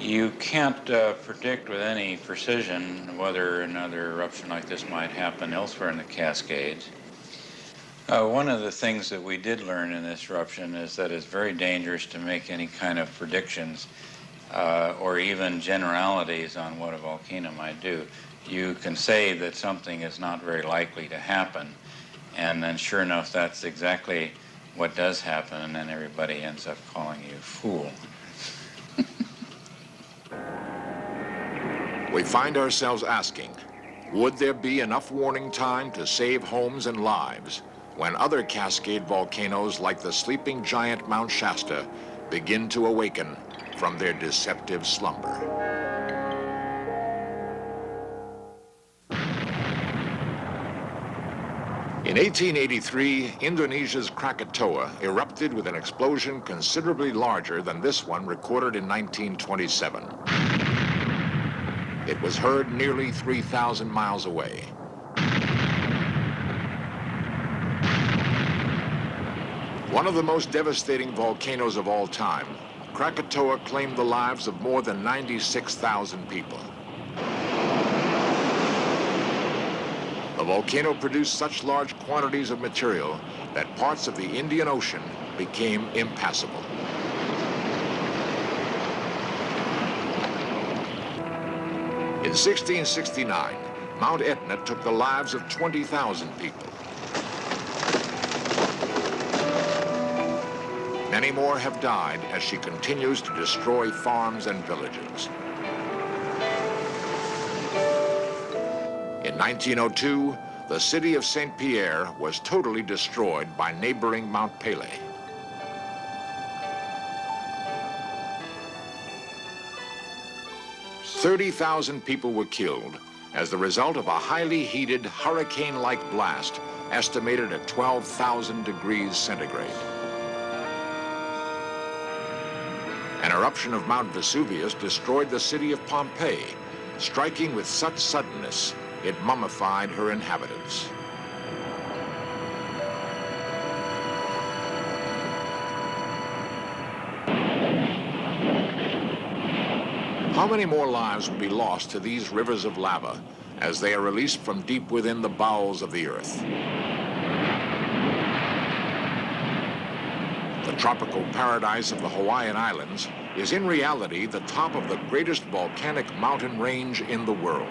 You can't predict with any precision whether another eruption like this might happen elsewhere in the Cascades. One of the things that we did learn in this eruption is that it's very dangerous to make any kind of predictions or even generalities on what a volcano might do. You can say that something is not very likely to happen, and then sure enough, that's exactly what does happen, and then everybody ends up calling you a fool. We find ourselves asking, would there be enough warning time to save homes and lives when other Cascade volcanoes like the sleeping giant Mount Shasta begin to awaken from their deceptive slumber? In 1883, Indonesia's Krakatoa erupted with an explosion considerably larger than this one recorded in 1927. It was heard nearly 3,000 miles away. One of the most devastating volcanoes of all time, Krakatoa claimed the lives of more than 96,000 people. The volcano produced such large quantities of material that parts of the Indian Ocean became impassable. In 1669, Mount Etna took the lives of 20,000 people. Many more have died as she continues to destroy farms and villages. In 1902, the city of St. Pierre was totally destroyed by neighboring Mount Pelée. "30,000 people were killed as the result of a highly heated hurricane-like blast estimated at 12,000 degrees centigrade. An eruption of Mount Vesuvius destroyed the city of Pompeii, striking with such suddenness it mummified her inhabitants. How many more lives will be lost to these rivers of lava as they are released from deep within the bowels of the earth? The tropical paradise of the Hawaiian Islands is in reality the top of the greatest volcanic mountain range in the world.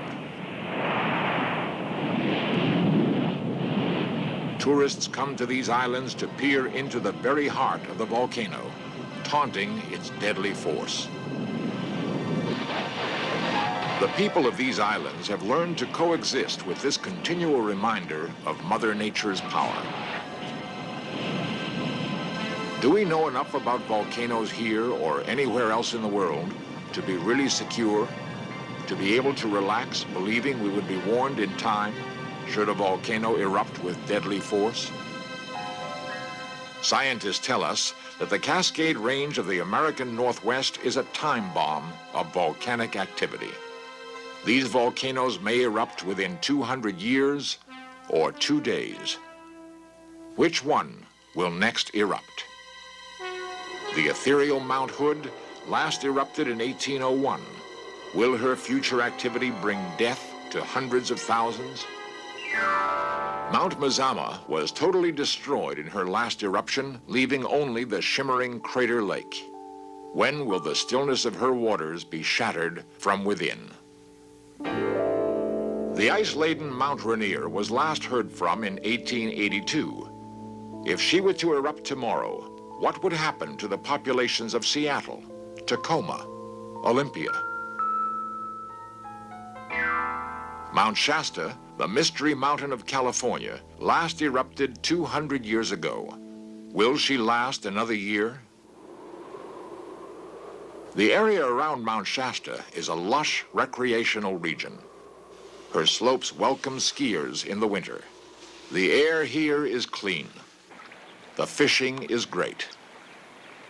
Tourists come to these islands to peer into the very heart of the volcano, taunting its deadly force. The people of these islands have learned to coexist with this continual reminder of Mother Nature's power. Do we know enough about volcanoes here or anywhere else in the world to be really secure, to be able to relax believing we would be warned in time should a volcano erupt with deadly force? Scientists tell us that the Cascade Range of the American Northwest is a time bomb of volcanic activity. These volcanoes may erupt within 200 years or 2 days. Which one will next erupt? The ethereal Mount Hood last erupted in 1801. Will her future activity bring death to hundreds of thousands? Mount Mazama was totally destroyed in her last eruption, leaving only the shimmering crater lake. When will the stillness of her waters be shattered from within? The ice-laden Mount Rainier was last heard from in 1882. If she were to erupt tomorrow, what would happen to the populations of Seattle, Tacoma, Olympia? Mount Shasta, the mystery mountain of California, last erupted 200 years ago. Will she last another year? The area around Mount Shasta is a lush recreational region. Her slopes welcome skiers in the winter. The air here is clean. The fishing is great.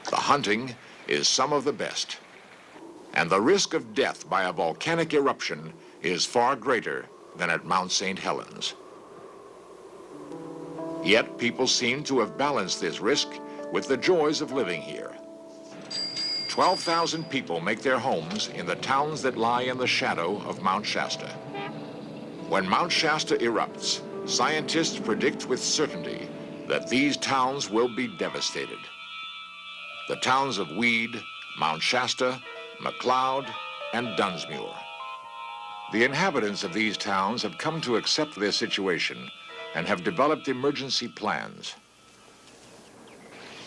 The hunting is some of the best. And the risk of death by a volcanic eruption is far greater than at Mount St. Helens. Yet people seem to have balanced this risk with the joys of living here. 12,000 people make their homes in the towns that lie in the shadow of Mount Shasta. When Mount Shasta erupts, scientists predict with certainty that these towns will be devastated. The towns of Weed, Mount Shasta, McLeod, and Dunsmuir. The inhabitants of these towns have come to accept their situation and have developed emergency plans.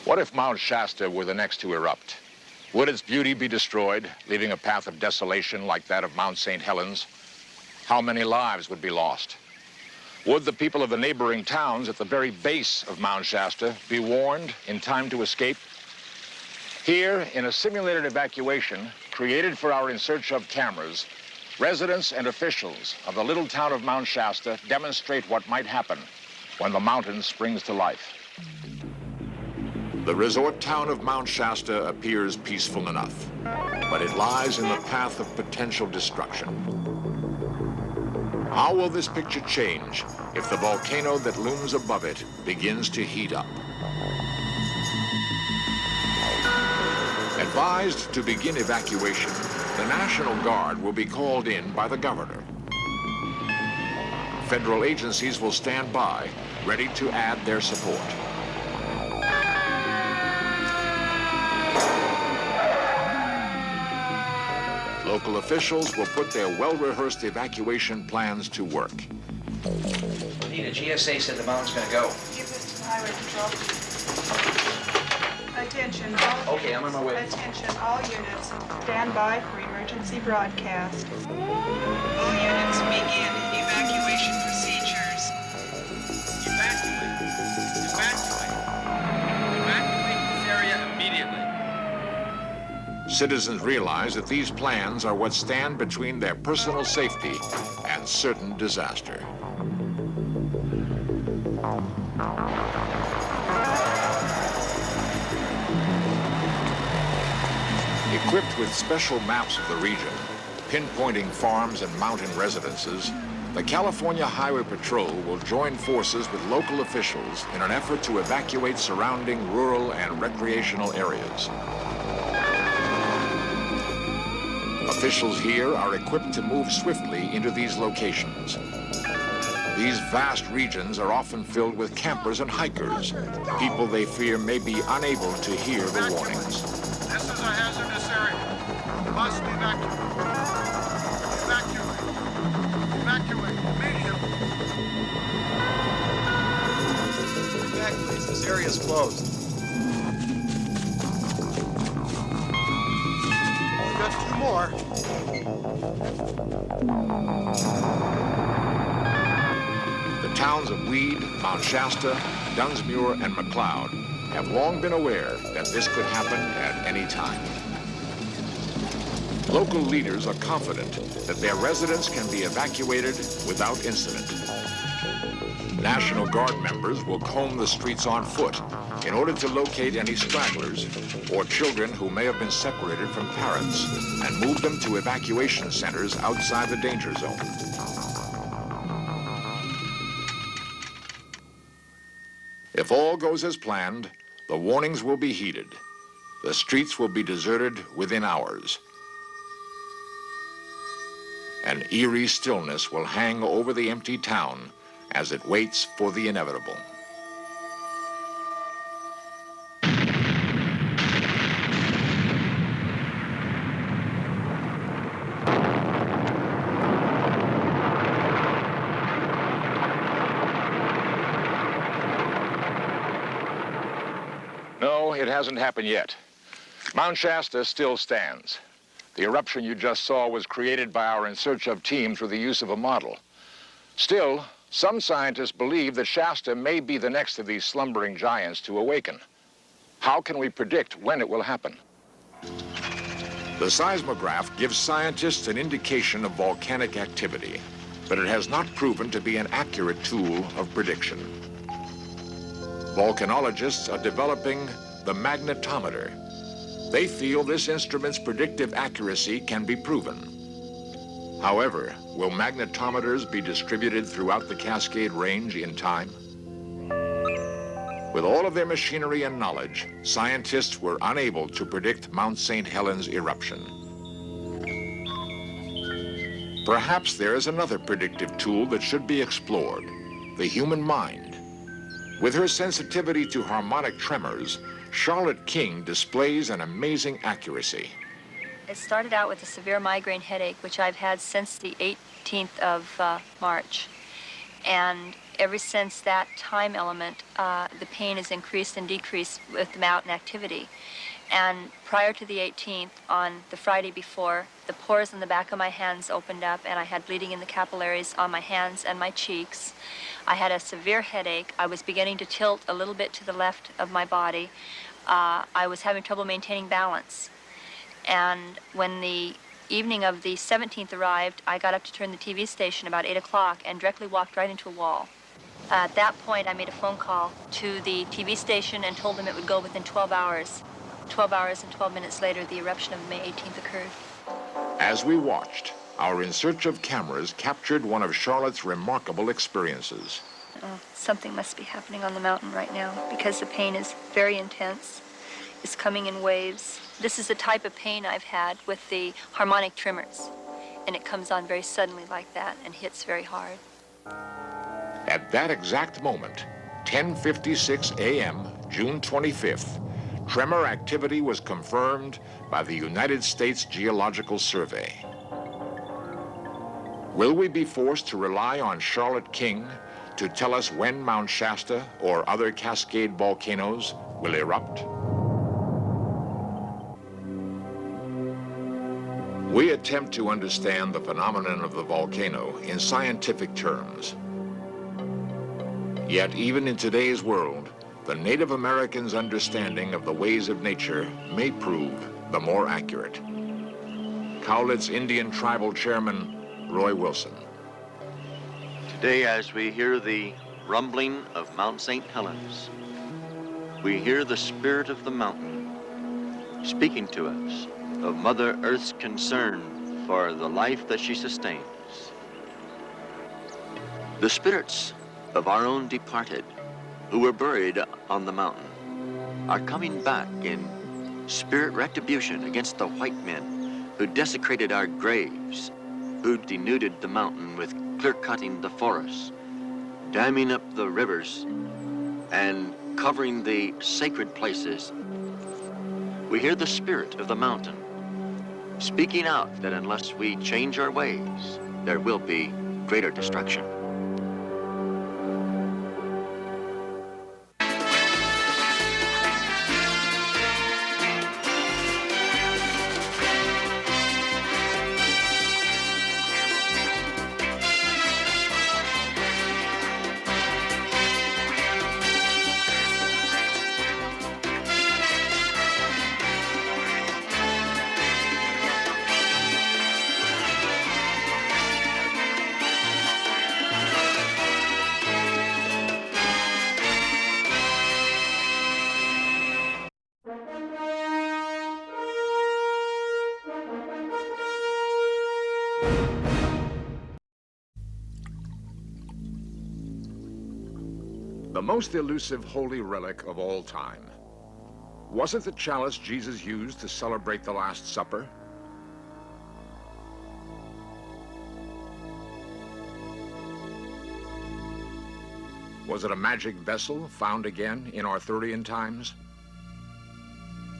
What if Mount Shasta were the next to erupt? Would its beauty be destroyed, leaving a path of desolation like that of Mount St. Helens? How many lives would be lost? Would the people of the neighboring towns at the very base of Mount Shasta be warned in time to escape? Here, in a simulated evacuation created for our In Search Of cameras, residents and officials of the little town of Mount Shasta demonstrate what might happen when the mountain springs to life. The resort town of Mount Shasta appears peaceful enough, but it lies in the path of potential destruction. How will this picture change if the volcano that looms above it begins to heat up? Advised to begin evacuation, the National Guard will be called in by the governor. Federal agencies will stand by, ready to add their support. Local officials will put their well-rehearsed evacuation plans to work. Nita, GSA said the mountain's gonna go. Give this to Highway Patrol. Attention, all Okay, I'm on my way. Attention, all units. Stand by for emergency broadcast. All units begin evacuation procedures. Evacuate. Evacuate. Evacuate this area immediately. Citizens realize that these plans are what stand between their personal safety and certain disaster. Equipped with special maps of the region, pinpointing farms and mountain residences, the California Highway Patrol will join forces with local officials in an effort to evacuate surrounding rural and recreational areas. Officials here are equipped to move swiftly into these locations. These vast regions are often filled with campers and hikers, people they fear may be unable to hear the warnings. This is a hazardous area. Must evacuate. Evacuate. Evacuate immediately. Evacuate. This area is closed. We've got two more. The towns of Weed, Mount Shasta, Dunsmuir, and McLeod have long been aware that this could happen at any time. Local leaders are confident that their residents can be evacuated without incident. National Guard members will comb the streets on foot in order to locate any stragglers or children who may have been separated from parents and move them to evacuation centers outside the danger zone. If all goes as planned, the warnings will be heeded. The streets will be deserted within hours. An eerie stillness will hang over the empty town as it waits for the inevitable. No, it hasn't happened yet. Mount Shasta still stands. The eruption you just saw was created by our In Search Of team through the use of a model. Still, some scientists believe that Shasta may be the next of these slumbering giants to awaken. How can we predict when it will happen? The seismograph gives scientists an indication of volcanic activity, but it has not proven to be an accurate tool of prediction. Volcanologists are developing the magnetometer. They feel this instrument's predictive accuracy can be proven. However, will magnetometers be distributed throughout the Cascade Range in time? With all of their machinery and knowledge, scientists were unable to predict Mount St. Helens eruption. Perhaps there is another predictive tool that should be explored, the human mind. With her sensitivity to harmonic tremors, Charlotte King displays an amazing accuracy. It started out with a severe migraine headache, which I've had since the 18th of March. And ever since that time element, the pain has increased and decreased with the mountain activity. And prior to the 18th, on the Friday before, the pores in the back of my hands opened up and I had bleeding in the capillaries on my hands and my cheeks. I had a severe headache. I was beginning to tilt a little bit to the left of my body. I was having trouble maintaining balance. And when the evening of the 17th arrived, I got up to turn the TV station about 8 o'clock and directly walked right into a wall. At that point, I made a phone call to the TV station and told them it would go within 12 hours. 12 hours and 12 minutes later, the eruption of May 18th occurred. As we watched, our In Search of cameras captured one of Charlotte's remarkable experiences. Something must be happening on the mountain right now because the pain is very intense. It's coming in waves. This is the type of pain I've had with the harmonic tremors, and it comes on very suddenly like that and hits very hard. At that exact moment, 10:56 a.m., June 25th, tremor activity was confirmed by the United States Geological Survey. Will we be forced to rely on Charlotte King to tell us when Mount Shasta or other Cascade volcanoes will erupt? We attempt to understand the phenomenon of the volcano in scientific terms. Yet even in today's world, the Native Americans' understanding of the ways of nature may prove the more accurate. Cowlitz Indian Tribal Chairman Roy Wilson. Today, as we hear the rumbling of Mount St. Helens, we hear the spirit of the mountain speaking to us of Mother Earth's concern for the life that she sustains. The spirits of our own departed who were buried on the mountain are coming back in spirit retribution against the white men who desecrated our graves, who denuded the mountain with clear-cutting the forests, damming up the rivers, and covering the sacred places. We hear the spirit of the mountain speaking out that unless we change our ways, there will be greater destruction. The most elusive holy relic of all time. Was it the chalice Jesus used to celebrate the Last Supper? Was it a magic vessel found again in Arthurian times?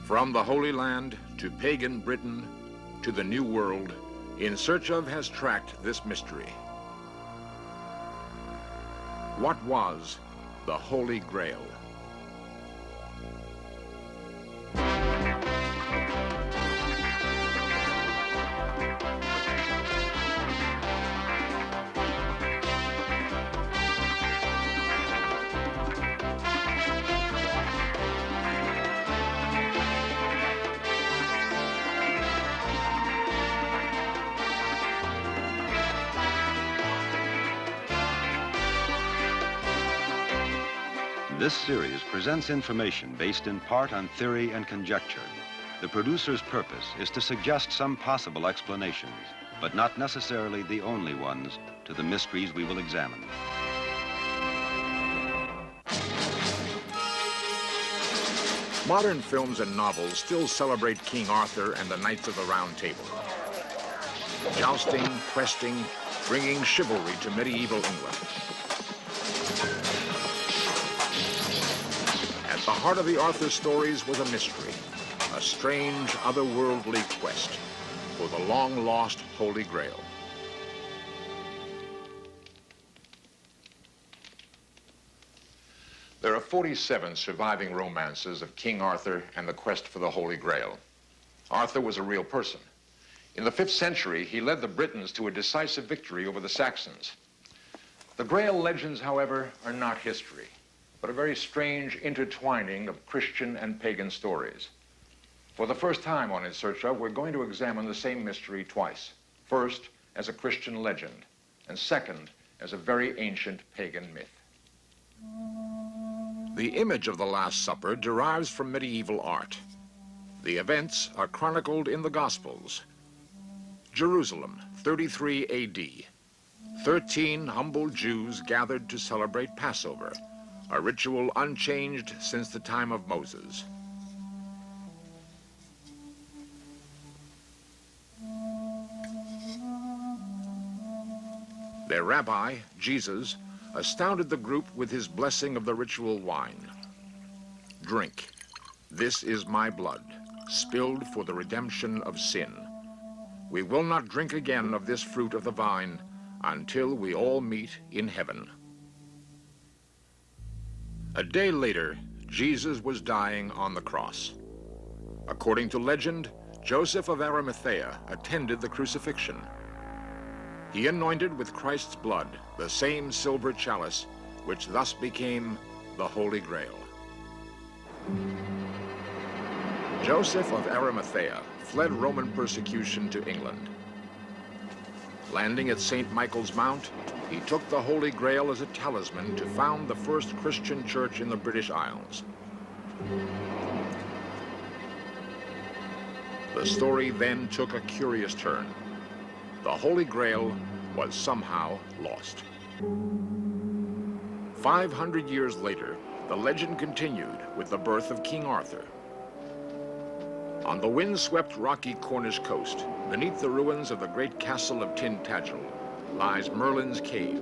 From the Holy Land to pagan Britain to the New World, In Search of has tracked this mystery. What was the Holy Grail? This series presents information based in part on theory and conjecture. The producer's purpose is to suggest some possible explanations, but not necessarily the only ones, to the mysteries we will examine. Modern films and novels still celebrate King Arthur and the Knights of the Round Table. Jousting, questing, bringing chivalry to medieval England. At the heart of the Arthur stories was a mystery, a strange, otherworldly quest for the long-lost Holy Grail. There are 47 surviving romances of King Arthur and the quest for the Holy Grail. Arthur was a real person. In the 5th century, he led the Britons to a decisive victory over the Saxons. The Grail legends, however, are not history, but a very strange intertwining of Christian and pagan stories. For the first time on In Search Of, we're going to examine the same mystery twice. First, as a Christian legend, and second, as a very ancient pagan myth. The image of the Last Supper derives from medieval art. The events are chronicled in the Gospels. Jerusalem, 33 AD. 13 humble Jews gathered to celebrate Passover, a ritual unchanged since the time of Moses. Their rabbi, Jesus, astounded the group with his blessing of the ritual wine. Drink. This is my blood, spilled for the redemption of sin. We will not drink again of this fruit of the vine until we all meet in heaven. A day later, Jesus was dying on the cross. According to legend, Joseph of Arimathea attended the crucifixion. He anointed with Christ's blood the same silver chalice, which thus became the Holy Grail. Joseph of Arimathea fled Roman persecution to England. Landing at St. Michael's Mount, he took the Holy Grail as a talisman to found the first Christian church in the British Isles. The story then took a curious turn. The Holy Grail was somehow lost. 500 years later, the legend continued with the birth of King Arthur. On the wind-swept rocky Cornish coast, beneath the ruins of the great castle of Tintagel, lies Merlin's cave.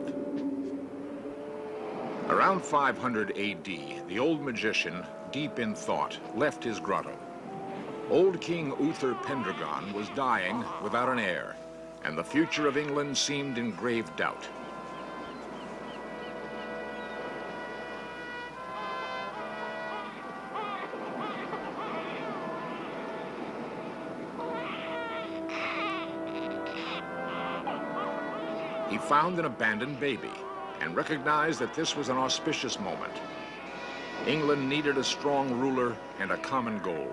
Around 500 AD, the old magician, deep in thought, left his grotto. Old King Uther Pendragon was dying without an heir, and the future of England seemed in grave doubt. He found an abandoned baby and recognized that this was an auspicious moment. England needed a strong ruler and a common goal.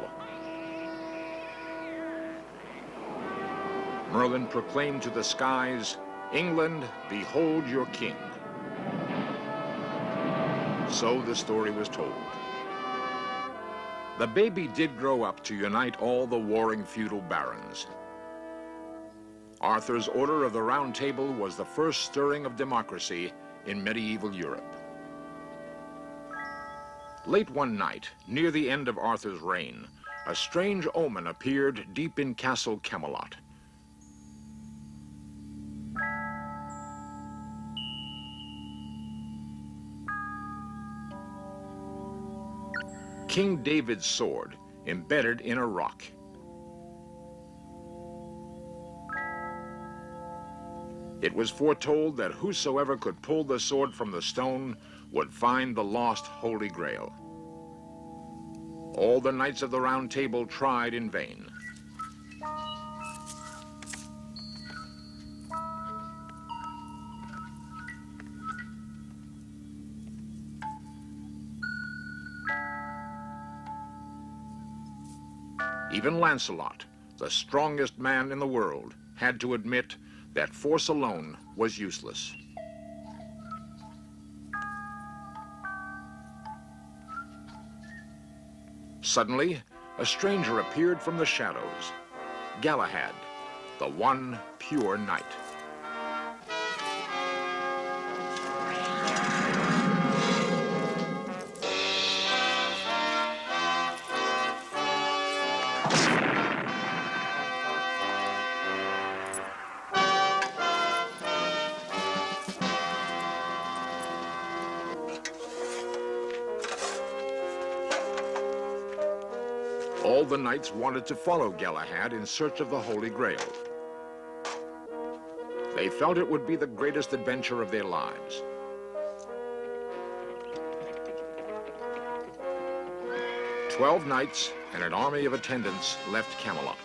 Merlin proclaimed to the skies, "England, behold your king." So the story was told. The baby did grow up to unite all the warring feudal barons. Arthur's Order of the Round Table was the first stirring of democracy in medieval Europe. Late one night, near the end of Arthur's reign, a strange omen appeared deep in Castle Camelot. King David's sword, embedded in a rock. It was foretold that whosoever could pull the sword from the stone would find the lost Holy Grail. All the knights of the Round Table tried in vain. Even Lancelot, the strongest man in the world, had to admit that force alone was useless. Suddenly, a stranger appeared from the shadows. Galahad, the one pure knight. All the knights wanted to follow Galahad in search of the Holy Grail. They felt it would be the greatest adventure of their lives. 12 knights and an army of attendants left Camelot.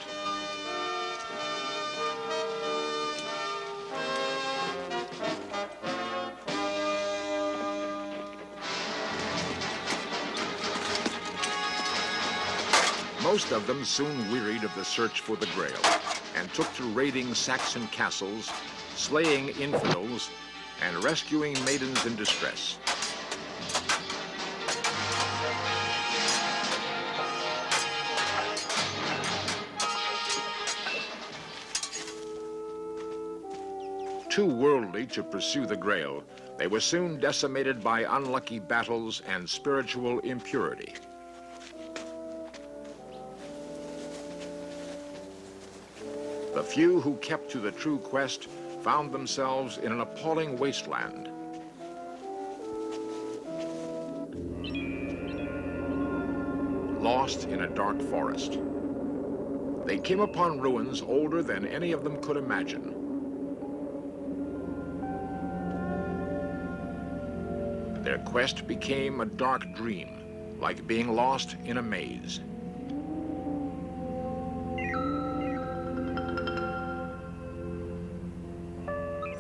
Most of them soon wearied of the search for the Grail and took to raiding Saxon castles, slaying infidels, and rescuing maidens in distress. Too worldly to pursue the Grail, they were soon decimated by unlucky battles and spiritual impurity. The few who kept to the true quest found themselves in an appalling wasteland. Lost in a dark forest. They came upon ruins older than any of them could imagine. Their quest became a dark dream, like being lost in a maze.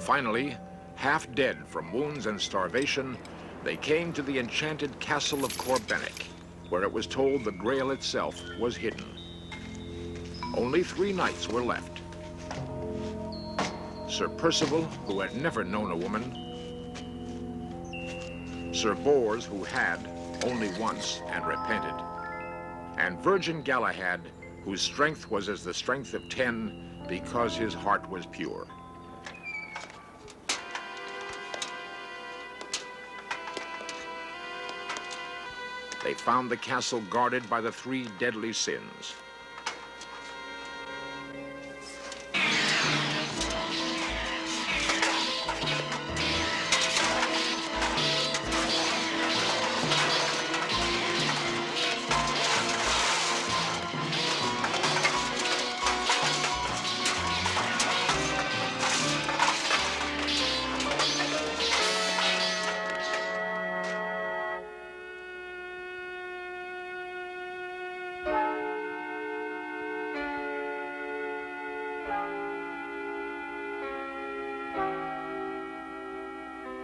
Finally, half dead from wounds and starvation, they came to the enchanted castle of Corbenic, where it was told the Grail itself was hidden. Only 3 knights were left. Sir Percival, who had never known a woman, Sir Bors, who had only once and repented, and Virgin Galahad, whose strength was as the strength of 10 because his heart was pure. They found the castle guarded by the 3 deadly sins.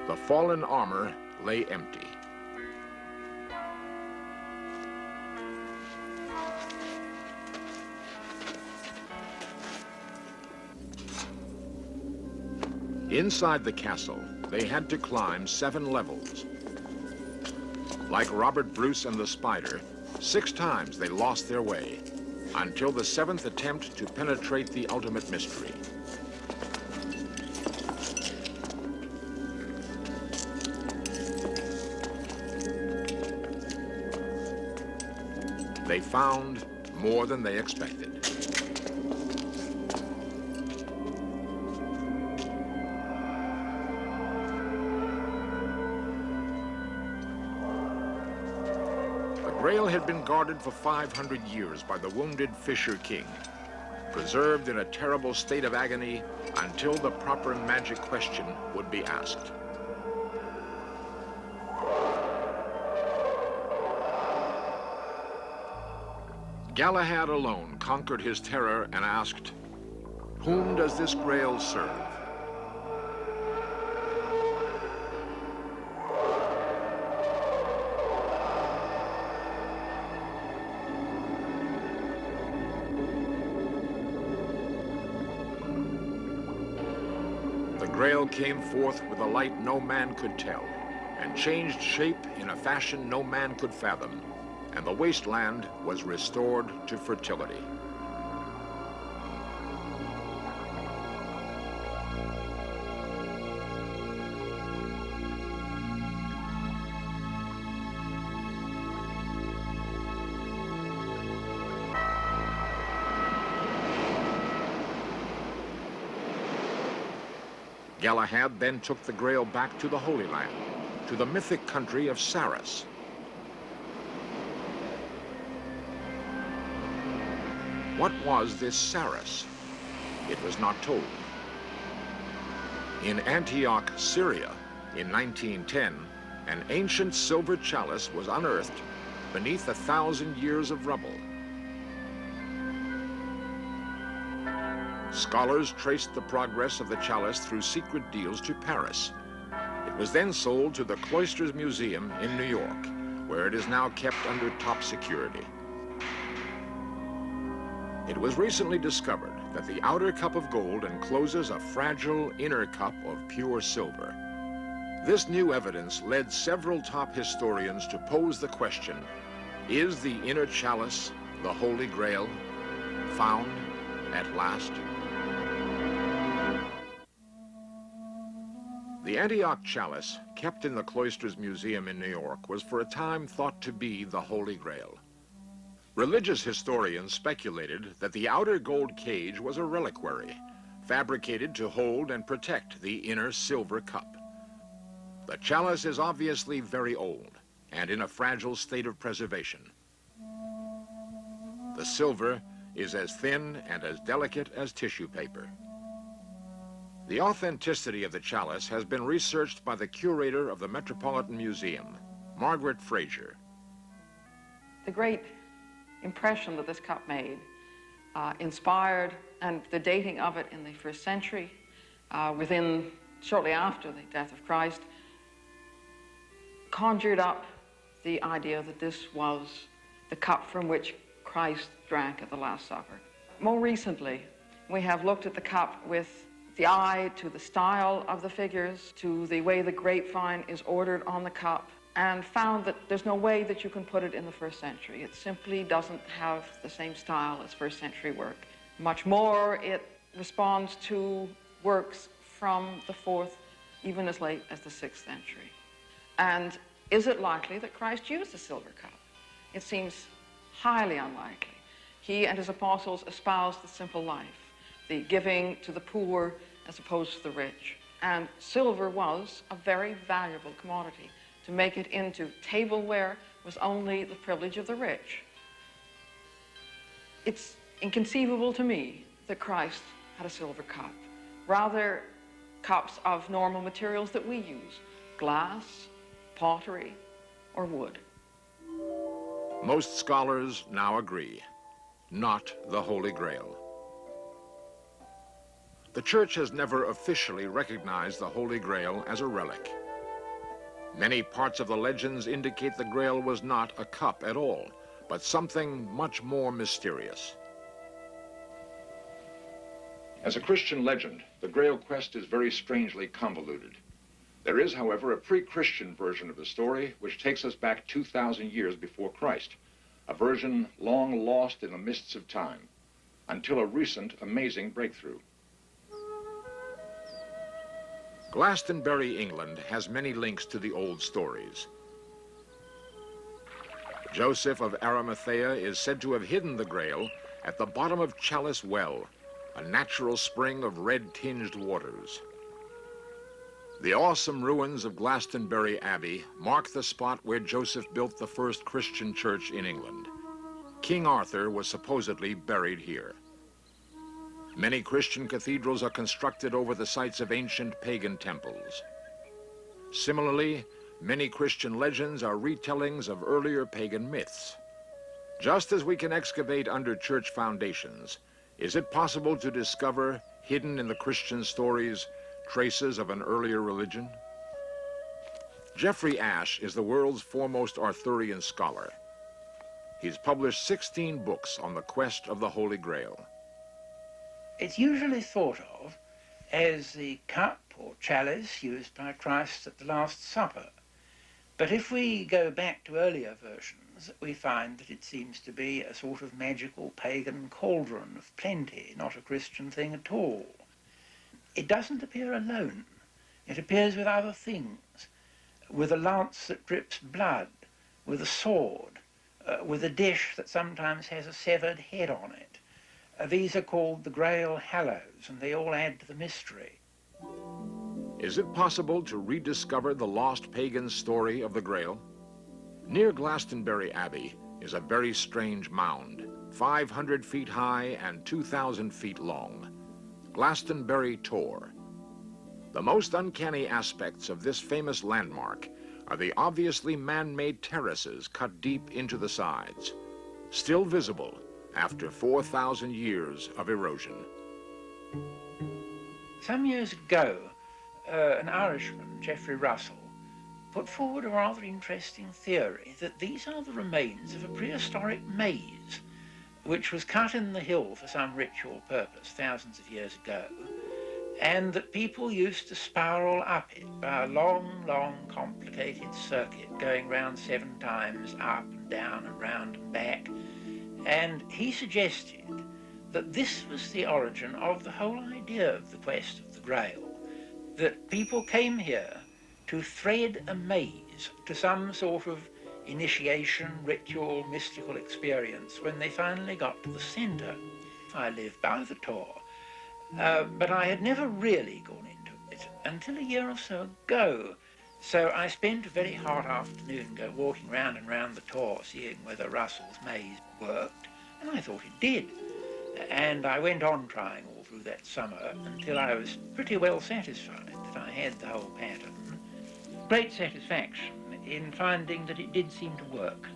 The fallen armor lay empty. Inside the castle, they had to climb 7 levels. Like Robert Bruce and the Spider, 6 times they lost their way, until the 7th attempt to penetrate the ultimate mystery. They found more than they expected. The Grail had been guarded for 500 years by the wounded Fisher King, preserved in a terrible state of agony until the proper magic question would be asked. Galahad alone conquered his terror and asked, "Whom does this Grail serve?" The Grail came forth with a light no man could tell, and changed shape in a fashion no man could fathom, and the wasteland was restored to fertility. Galahad then took the Grail back to the Holy Land, to the mythic country of Saras. What was this Saras? It was not told. In Antioch, Syria, in 1910, an ancient silver chalice was unearthed beneath 1,000 years of rubble. Scholars traced the progress of the chalice through secret deals to Paris. It was then sold to the Cloisters Museum in New York, where it is now kept under top security. It was recently discovered that the outer cup of gold encloses a fragile inner cup of pure silver. This new evidence led several top historians to pose the question, is the inner chalice, the Holy Grail, found at last? The Antioch chalice, kept in the Cloisters Museum in New York, was for a time thought to be the Holy Grail. Religious historians speculated that the outer gold cage was a reliquary, fabricated to hold and protect the inner silver cup. The chalice is obviously very old and in a fragile state of preservation. The silver is as thin and as delicate as tissue paper. The authenticity of the chalice has been researched by the curator of the Metropolitan Museum, Margaret Fraser. The great impression that this cup made inspired, and the dating of it in the 1st century, shortly after the death of Christ, conjured up the idea that this was the cup from which Christ drank at the Last Supper. More recently, we have looked at the cup with the eye to the style of the figures, to the way the grapevine is ordered on the cup, and found that there's no way that you can put it in the 1st century. It simply doesn't have the same style as 1st century work. Much more, it responds to works from the 4th, even as late as the 6th century. And is it likely that Christ used a silver cup? It seems highly unlikely. He and his apostles espoused the simple life, the giving to the poor as opposed to the rich. And silver was a very valuable commodity. To make it into tableware was only the privilege of the rich. It's inconceivable to me that Christ had a silver cup. Rather, cups of normal materials that we use, glass, pottery, or wood. Most scholars now agree, not the Holy Grail. The Church has never officially recognized the Holy Grail as a relic. Many parts of the legends indicate the Grail was not a cup at all, but something much more mysterious. As a Christian legend, the Grail quest is very strangely convoluted. There is, however, a pre-Christian version of the story which takes us back 2,000 years before Christ, a version long lost in the mists of time, until a recent amazing breakthrough. Glastonbury, England, has many links to the old stories. Joseph of Arimathea is said to have hidden the Grail at the bottom of Chalice Well, a natural spring of red-tinged waters. The awesome ruins of Glastonbury Abbey mark the spot where Joseph built the first Christian church in England. King Arthur was supposedly buried here. Many Christian cathedrals are constructed over the sites of ancient pagan temples. Similarly, many Christian legends are retellings of earlier pagan myths. Just as we can excavate under church foundations, is it possible to discover, hidden in the Christian stories, traces of an earlier religion? Jeffrey Ashe is the world's foremost Arthurian scholar. He's published 16 books on the quest of the Holy Grail. It's usually thought of as the cup or chalice used by Christ at the Last Supper. But if we go back to earlier versions, we find that it seems to be a sort of magical pagan cauldron of plenty, not a Christian thing at all. It doesn't appear alone. It appears with other things, with a lance that drips blood, with a sword, with a dish that sometimes has a severed head on it. These are called the Grail Hallows, and they all add to the mystery. Is it possible to rediscover the lost pagan story of the Grail? Near Glastonbury Abbey is a very strange mound, 500 feet high and 2,000 feet long. Glastonbury Tor. The most uncanny aspects of this famous landmark are the obviously man-made terraces cut deep into the sides, still visible after 4,000 years of erosion. Some years ago, an Irishman, Geoffrey Russell, put forward a rather interesting theory that these are the remains of a prehistoric maze which was cut in the hill for some ritual purpose thousands of years ago, and that people used to spiral up it by a long, long, complicated circuit going round 7 times, up and down and round and back. And he suggested that this was the origin of the whole idea of the quest of the Grail, that people came here to thread a maze to some sort of initiation, ritual, mystical experience when they finally got to the centre. I lived by the Tor, but I had never really gone into it until a year or so ago. So I spent a very hot afternoon walking round and round the Tor, seeing whether Russell's maze worked, and I thought it did. And I went on trying all through that summer until I was pretty well satisfied that I had the whole pattern. Great satisfaction in finding that it did seem to work.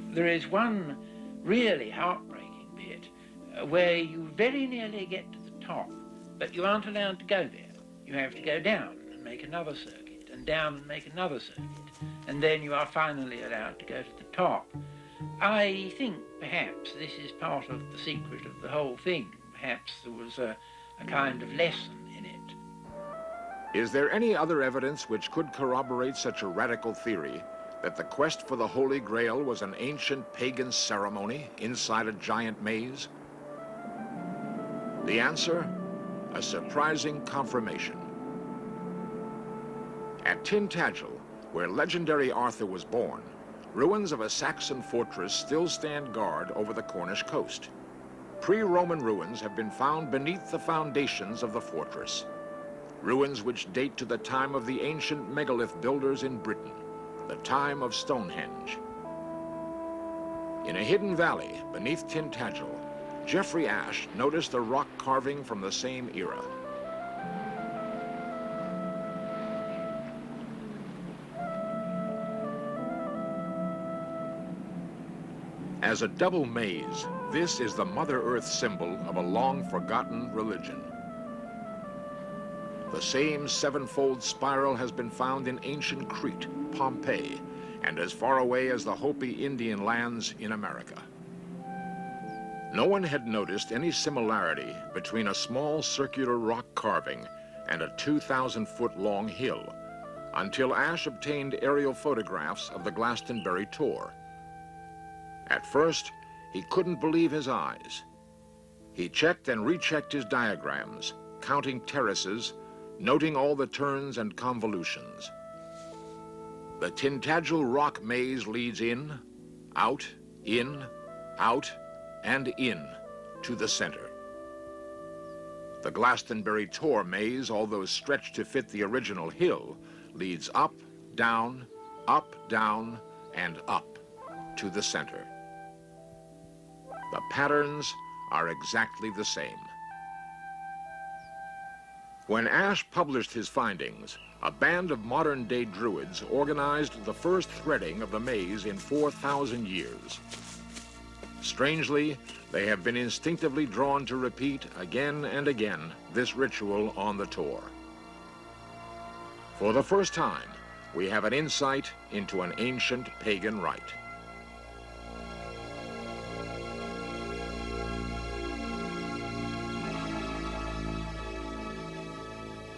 There is one really heartbreaking bit where you very nearly get to the top, but you aren't allowed to go there. You have to go down and make another circuit, and down and make another circuit, and then you are finally allowed to go to the top. I think perhaps this is part of the secret of the whole thing. Perhaps there was a kind of lesson in it. Is there any other evidence which could corroborate such a radical theory that the quest for the Holy Grail was an ancient pagan ceremony inside a giant maze? The answer? A surprising confirmation. At Tintagel, where legendary Arthur was born, ruins of a Saxon fortress still stand guard over the Cornish coast. Pre-Roman ruins have been found beneath the foundations of the fortress. Ruins which date to the time of the ancient megalith builders in Britain, the time of Stonehenge. In a hidden valley beneath Tintagel, Geoffrey Ashe noticed a rock carving from the same era. As a double maze, this is the Mother Earth symbol of a long-forgotten religion. The same sevenfold spiral has been found in ancient Crete, Pompeii, and as far away as the Hopi Indian lands in America. No one had noticed any similarity between a small circular rock carving and a 2,000-foot-long hill until Ashe obtained aerial photographs of the Glastonbury Tor. At first, he couldn't believe his eyes. He checked and rechecked his diagrams, counting terraces, noting all the turns and convolutions. The Tintagel rock maze leads in, out, and in to the center. The Glastonbury Tor maze, although stretched to fit the original hill, leads up, down, and up to the center. The patterns are exactly the same. When Ashe published his findings, a band of modern-day Druids organized the first threading of the maze in 4,000 years. Strangely, they have been instinctively drawn to repeat again and again this ritual on the Tor. For the first time, we have an insight into an ancient pagan rite.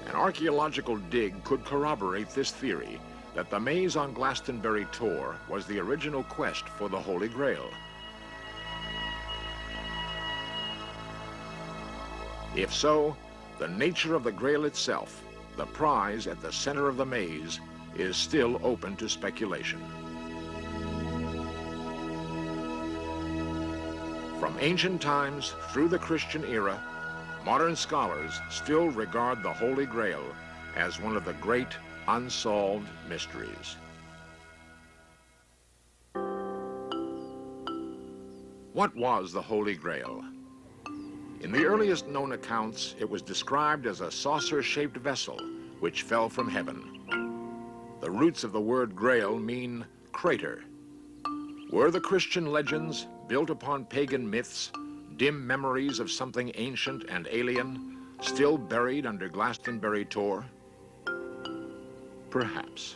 An archaeological dig could corroborate this theory that the maze on Glastonbury Tor was the original quest for the Holy Grail. If so, the nature of the Grail itself, the prize at the center of the maze, is still open to speculation. From ancient times through the Christian era, modern scholars still regard the Holy Grail as one of the great unsolved mysteries. What was the Holy Grail? In the earliest known accounts, it was described as a saucer-shaped vessel which fell from heaven. The roots of the word Grail mean crater. Were the Christian legends, built upon pagan myths, dim memories of something ancient and alien, still buried under Glastonbury Tor? Perhaps.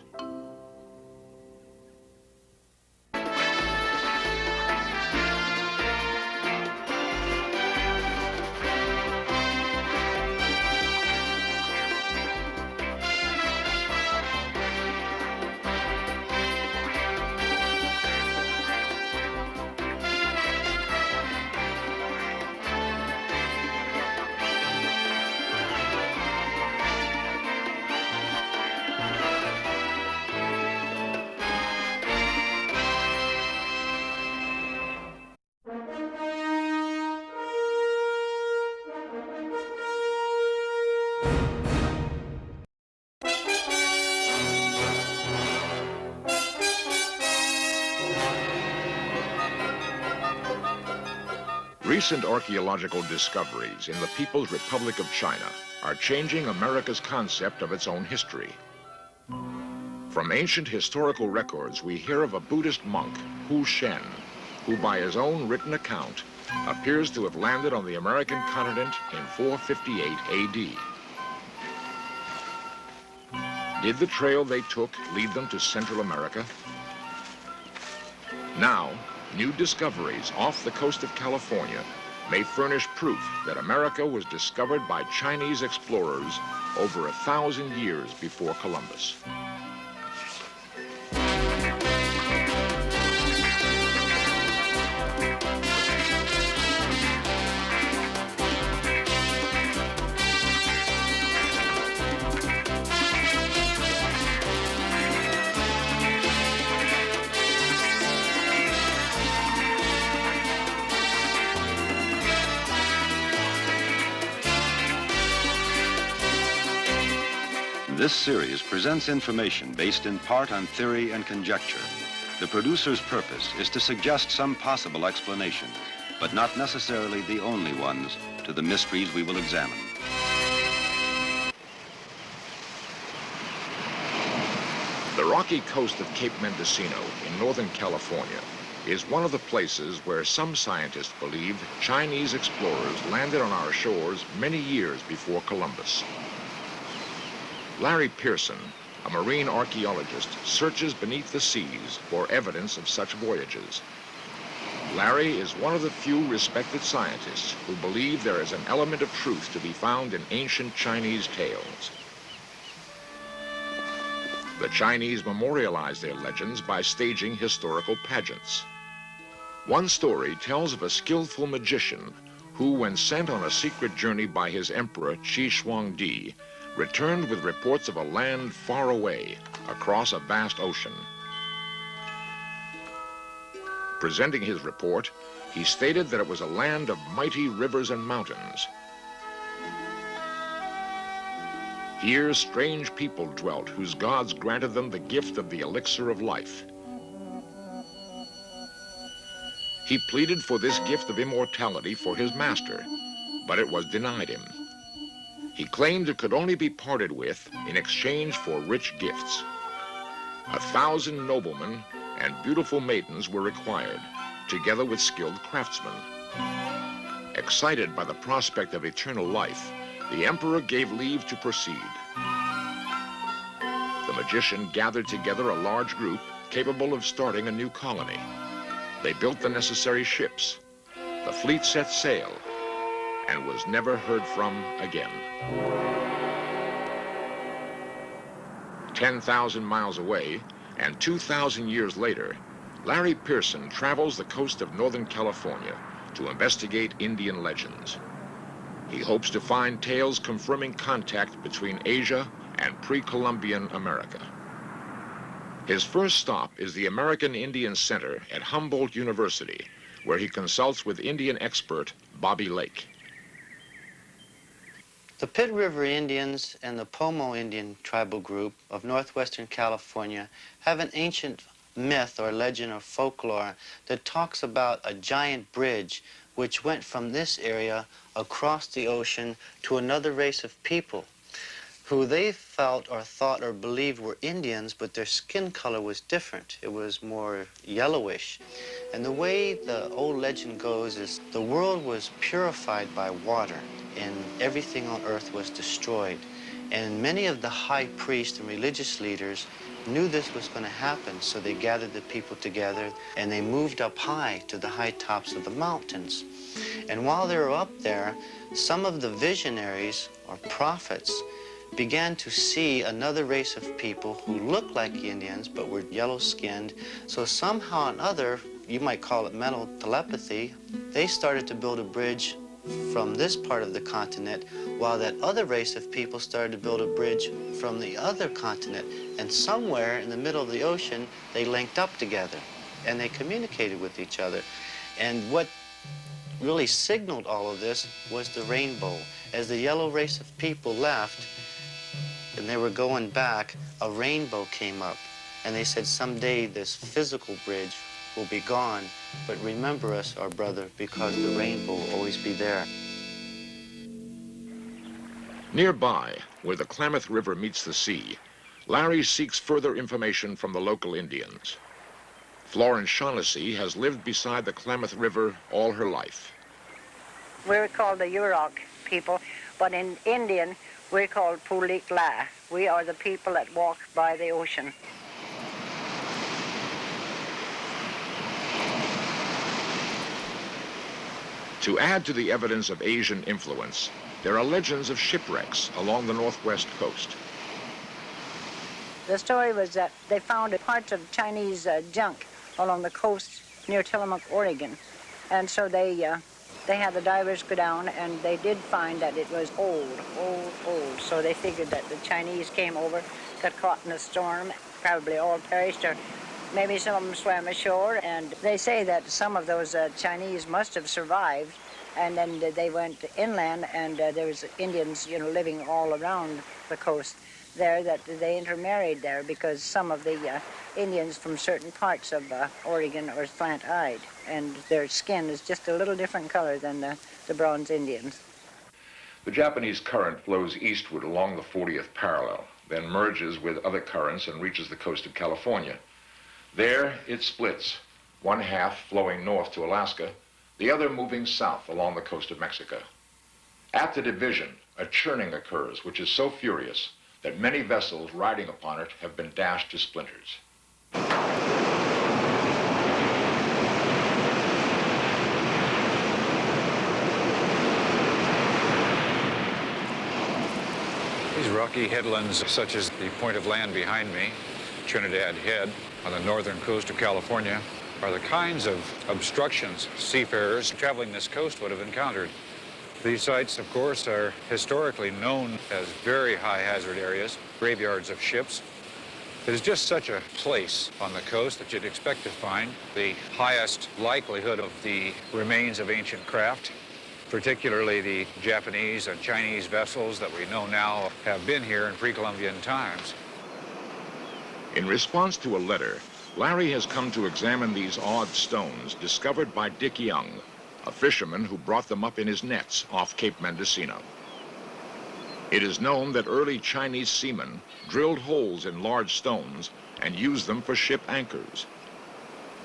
Recent archaeological discoveries in the People's Republic of China are changing America's concept of its own history. From ancient historical records, we hear of a Buddhist monk, Hu Shen, who by his own written account appears to have landed on the American continent in 458 AD. Did the trail they took lead them to Central America? Now, new discoveries off the coast of California may furnish proof that America was discovered by Chinese explorers over 1,000 years before Columbus. This series presents information based in part on theory and conjecture. The producer's purpose is to suggest some possible explanations, but not necessarily the only ones, to the mysteries we will examine. The rocky coast of Cape Mendocino in Northern California is one of the places where some scientists believe Chinese explorers landed on our shores many years before Columbus. Larry Pearson, a marine archaeologist, searches beneath the seas for evidence of such voyages. Larry is one of the few respected scientists who believe there is an element of truth to be found in ancient Chinese tales. The Chinese memorialize their legends by staging historical pageants. One story tells of a skillful magician who, when sent on a secret journey by his emperor Qi Huangdi, returned with reports of a land far away across a vast ocean. Presenting his report, he stated that it was a land of mighty rivers and mountains. Here, strange people dwelt whose gods granted them the gift of the elixir of life. He pleaded for this gift of immortality for his master, but it was denied him. He claimed it could only be parted with in exchange for rich gifts. 1,000 noblemen and beautiful maidens were required, together with skilled craftsmen. Excited by the prospect of eternal life, the emperor gave leave to proceed. The magician gathered together a large group capable of starting a new colony. They built the necessary ships. The fleet set sail and was never heard from again. 10,000 miles away and 2,000 years later, Larry Pearson travels the coast of Northern California to investigate Indian legends. He hopes to find tales confirming contact between Asia and pre-Columbian America. His first stop is the American Indian Center at Humboldt University, where he consults with Indian expert Bobby Lake. The Pit River Indians and the Pomo Indian tribal group of northwestern California have an ancient myth or legend or folklore that talks about a giant bridge which went from this area across the ocean to another race of people who they felt or thought or believed were Indians, but their skin color was different. It was more yellowish. And the way the old legend goes is the world was purified by water and everything on earth was destroyed. And many of the high priests and religious leaders knew this was going to happen, so they gathered the people together and they moved up high to the high tops of the mountains. And while they were up there, some of the visionaries or prophets began to see another race of people who looked like Indians but were yellow-skinned. So somehow or another, you might call it mental telepathy, they started to build a bridge from this part of the continent, while that other race of people started to build a bridge from the other continent. And somewhere in the middle of the ocean, they linked up together and they communicated with each other. And what really signaled all of this was the rainbow. As the yellow race of people left and they were going back, a rainbow came up. And they said someday this physical bridge will be gone, but remember us, our brother, because the rainbow will always be there. Nearby, where the Klamath River meets the sea, Larry seeks further information from the local Indians. Florence Shaughnessy has lived beside the Klamath River all her life. We're called the Yurok people, but in Indian, we're called Pulik La. We are the people that walk by the ocean. To add to the evidence of Asian influence, there are legends of shipwrecks along the northwest coast. The story was that they found parts of Chinese junk along the coast near Tillamook, Oregon. And so they had the divers go down, and they did find that it was old. So they figured that the Chinese came over, got caught in a storm, probably all perished, or maybe some of them swam ashore. And they say that some of those Chinese must have survived, and then they went inland, and there was Indians, living all around the coast there, that they intermarried there because some of the Indians from certain parts of Oregon are slant-eyed, and their skin is just a little different color than the Bronze Indians. The Japanese current flows eastward along the 40th parallel, then merges with other currents and reaches the coast of California. There it splits, one half flowing north to Alaska, the other moving south along the coast of Mexico. At the division, a churning occurs, which is so furious that many vessels riding upon it have been dashed to splinters. These rocky headlands, such as the point of land behind me, Trinidad Head, on the northern coast of California, are the kinds of obstructions seafarers traveling this coast would have encountered. These sites, of course, are historically known as very high hazard areas, graveyards of ships. It is just such a place on the coast that you'd expect to find the highest likelihood of the remains of ancient craft, particularly the Japanese and Chinese vessels that we know now have been here in pre-Columbian times. In response to a letter, Larry has come to examine these odd stones discovered by Dick Young, a fisherman who brought them up in his nets off Cape Mendocino. It is known that early Chinese seamen drilled holes in large stones and used them for ship anchors.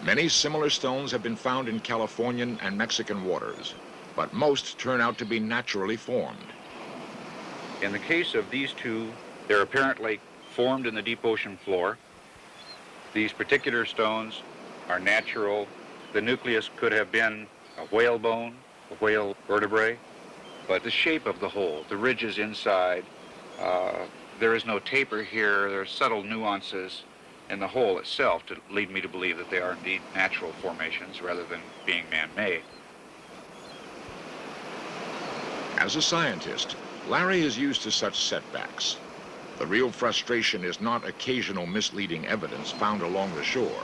Many similar stones have been found in Californian and Mexican waters, but most turn out to be naturally formed. In the case of these two, they're apparently formed in the deep ocean floor. These particular stones are natural. The nucleus could have been a whale bone, a whale vertebrae, but the shape of the hole, the ridges inside, there is no taper here. There are subtle nuances in the hole itself to lead me to believe that they are indeed natural formations rather than being man-made. As a scientist, Larry is used to such setbacks. The real frustration is not occasional misleading evidence found along the shore,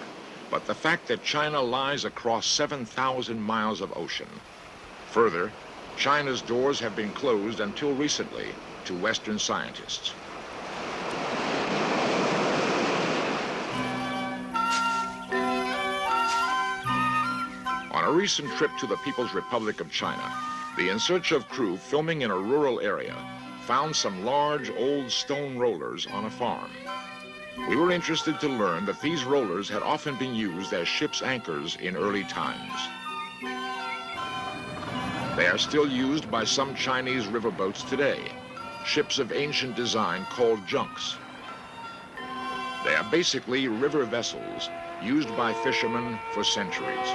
but the fact that China lies across 7,000 miles of ocean. Further, China's doors have been closed until recently to Western scientists. On a recent trip to the People's Republic of China, the In Search of crew filming in a rural area found some large old stone rollers on a farm. We were interested to learn that these rollers had often been used as ship's anchors in early times. They are still used by some Chinese riverboats today, ships of ancient design called junks. They are basically river vessels used by fishermen for centuries.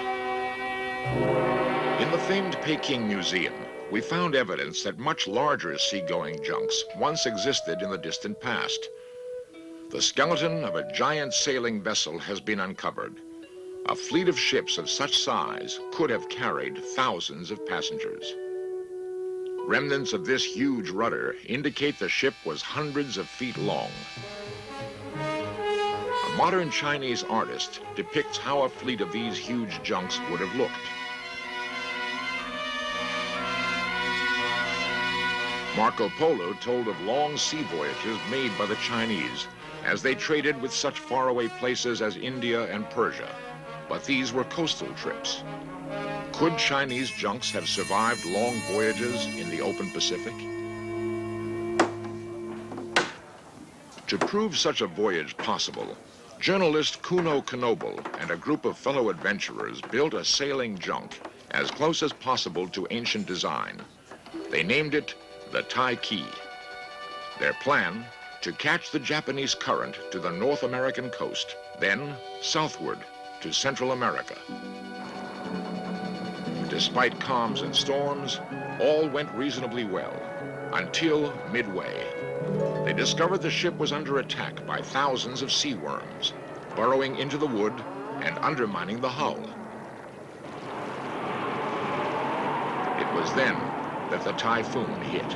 In the famed Peking Museum, we found evidence that much larger seagoing junks once existed in the distant past. The skeleton of a giant sailing vessel has been uncovered. A fleet of ships of such size could have carried thousands of passengers. Remnants of this huge rudder indicate the ship was hundreds of feet long. A modern Chinese artist depicts how a fleet of these huge junks would have looked. Marco Polo told of long sea voyages made by the Chinese as they traded with such faraway places as India and Persia. but these were coastal trips. Could Chinese junks have survived long voyages in the open Pacific? To prove such a voyage possible, journalist Kuno Knoebel and a group of fellow adventurers built a sailing junk as close as possible to ancient design. They named it the Taiki. Their plan, to catch the Japanese current to the North American coast, then southward to Central America. Despite calms and storms, all went reasonably well, until midway. They discovered the ship was under attack by thousands of sea worms, burrowing into the wood and undermining the hull. It was then that the typhoon hit.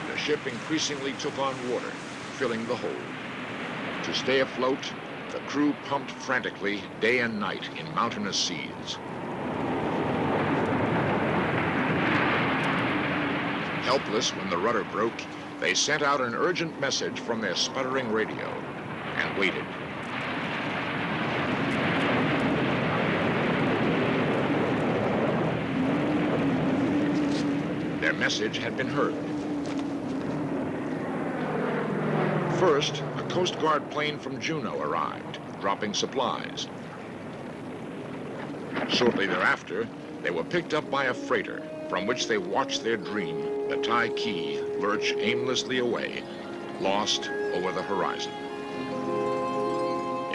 The ship increasingly took on water, filling the hold. To stay afloat, the crew pumped frantically day and night in mountainous seas. Helpless when the rudder broke, they sent out an urgent message from their sputtering radio and waited. Their message had been heard. First, a Coast Guard plane from Juneau arrived, dropping supplies. Shortly thereafter, they were picked up by a freighter, from which they watched their dream, the Taiki, lurch aimlessly away, lost over the horizon.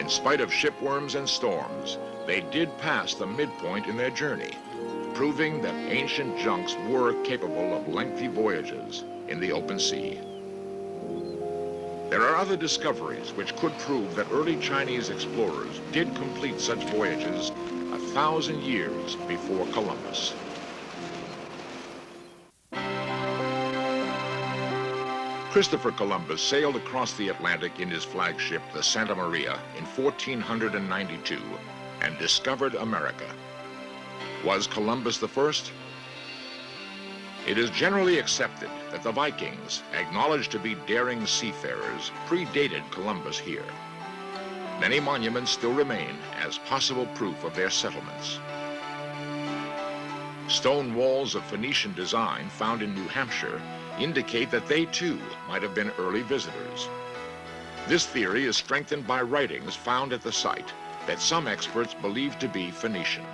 In spite of shipworms and storms, they did pass the midpoint in their journey, proving that ancient junks were capable of lengthy voyages in the open sea. There are other discoveries which could prove that early Chinese explorers did complete such voyages 1,000 years before Columbus. Christopher Columbus sailed across the Atlantic in his flagship, the Santa Maria, in 1492 and discovered America. Was Columbus the first? It is generally accepted that the Vikings, acknowledged to be daring seafarers, predated Columbus here. Many monuments still remain as possible proof of their settlements. Stone walls of Phoenician design found in New Hampshire indicate that they too might have been early visitors. This theory is strengthened by writings found at the site that some experts believe to be Phoenician.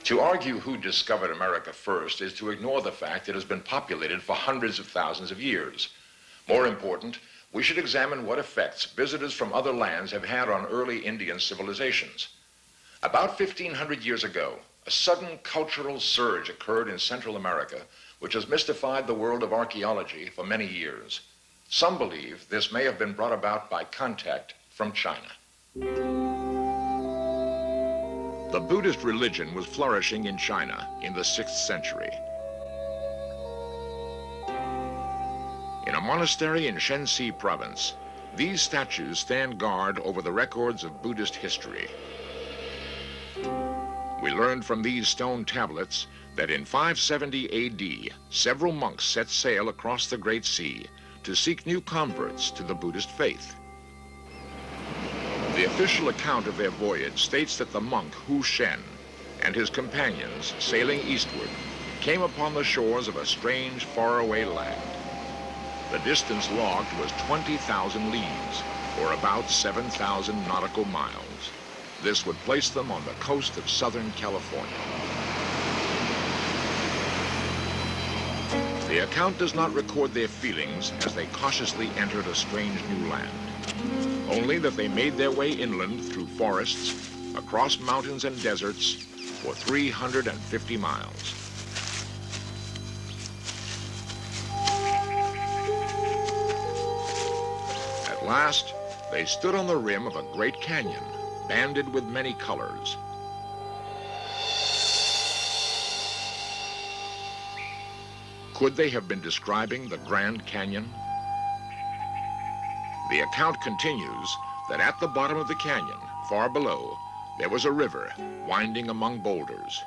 To argue who discovered America first is to ignore the fact it has been populated for hundreds of thousands of years. More important, we should examine what effects visitors from other lands have had on early Indian civilizations. About 1,500 years ago, a sudden cultural surge occurred in Central America, which has mystified the world of archaeology for many years. Some believe this may have been brought about by contact from China. The Buddhist religion was flourishing in China in the 6th century. In a monastery in Shenxi province, these statues stand guard over the records of Buddhist history. We learned from these stone tablets that in 570 AD, several monks set sail across the Great Sea to seek new converts to the Buddhist faith. The official account of their voyage states that the monk Hu Shen and his companions, sailing eastward, came upon the shores of a strange, faraway land. The distance logged was 20,000 leagues, or about 7,000 nautical miles. This would place them on the coast of Southern California. The account does not record their feelings as they cautiously entered a strange new land. Only that they made their way inland through forests, across mountains and deserts for 350 miles. At last, They stood on the rim of a great canyon, banded with many colors. Could they have been describing the Grand Canyon? The account continues that at the bottom of the canyon, far below, there was a river winding among boulders.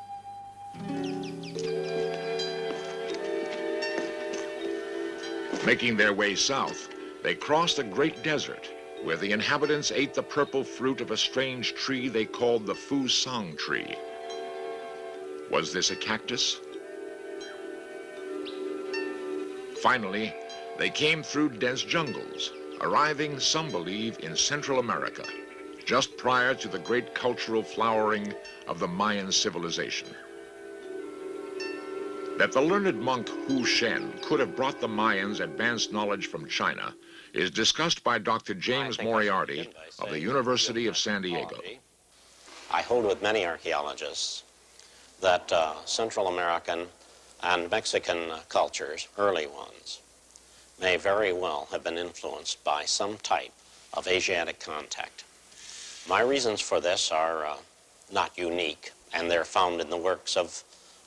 Making their way south, they crossed a great desert where the inhabitants ate the purple fruit of a strange tree they called the Fu Song tree. Was this a cactus? Finally, they came through dense jungles, arriving, some believe, in Central America, just prior to the great cultural flowering of the Mayan civilization. That the learned monk Hu Shen could have brought the Mayans advanced knowledge from China is discussed by Dr. James Moriarty of the University of San Diego. I hold with many archaeologists that Central American and Mexican cultures, early ones, may very well have been influenced by some type of Asiatic contact. My reasons for this are not unique, and they're found in the works of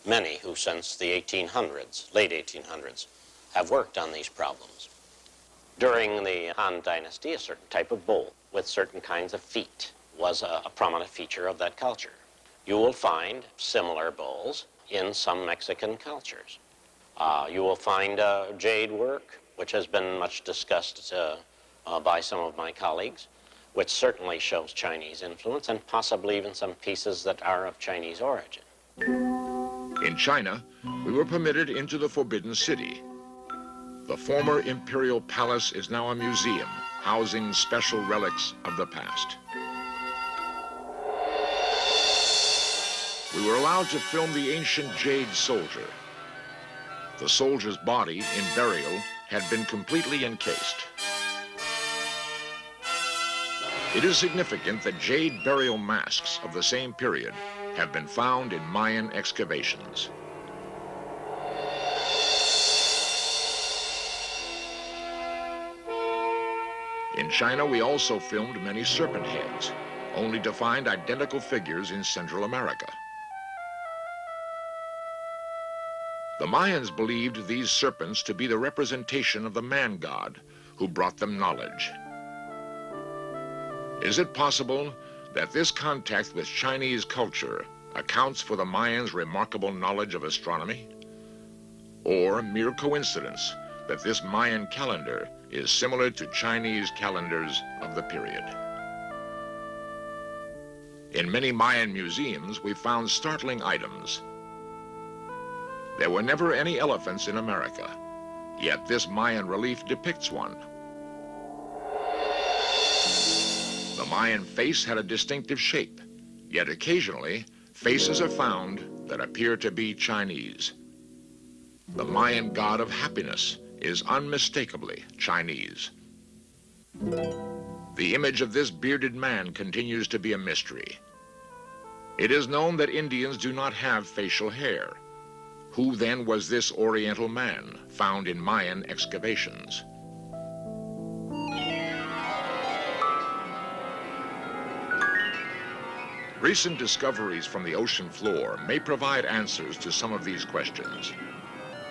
many who since the 1800s, late 1800s, have worked on these problems. During the Han Dynasty, a certain type of bull with certain kinds of feet was a prominent feature of that culture. You will find similar bulls in some Mexican cultures. You will find jade work, which has been much discussed by some of my colleagues, which certainly shows Chinese influence, and possibly even some pieces that are of Chinese origin. In China, we were permitted into the Forbidden City. The former imperial palace is now a museum, housing special relics of the past. We were allowed to film the ancient jade soldier. The soldier's body, in burial, had been completely encased. It is significant that jade burial masks of the same period have been found in Mayan excavations. In China, we also filmed many serpent heads, only to find identical figures in Central America. The Mayans believed these serpents to be the representation of the man god who brought them knowledge. Is it possible that this contact with Chinese culture accounts for the Mayans' remarkable knowledge of astronomy? Or mere coincidence that this Mayan calendar is similar to Chinese calendars of the period? In many Mayan museums, we found startling items. There were never any elephants in America, yet this Mayan relief depicts one. The Mayan face had a distinctive shape, yet occasionally faces are found that appear to be Chinese. The Mayan god of happiness is unmistakably Chinese. The image of this bearded man continues to be a mystery. It is known that Indians do not have facial hair. Who then was this Oriental man found in Mayan excavations? Recent discoveries from the ocean floor may provide answers to some of these questions.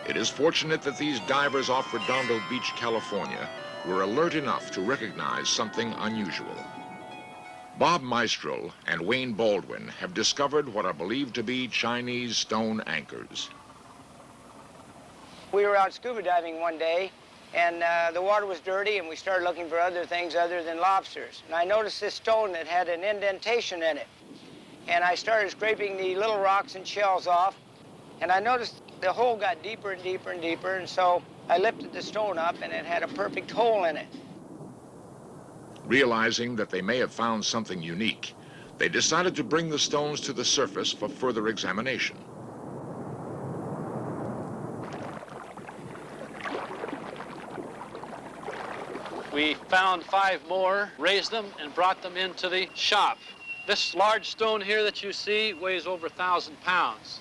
It is fortunate that these divers off Redondo Beach, California, were alert enough to recognize something unusual. Bob Maestro and Wayne Baldwin have discovered what are believed to be Chinese stone anchors. We were out scuba diving one day, and the water was dirty, and we started looking for other things other than lobsters. And I noticed this stone that had an indentation in it. And I started scraping the little rocks and shells off, and I noticed the hole got deeper and deeper and deeper, and so I lifted the stone up, and it had a perfect hole in it. Realizing that they may have found something unique, they decided to bring the stones to the surface for further examination. We found 5 more, raised them, and brought them into the shop. This large stone here that you see weighs over 1,000 pounds.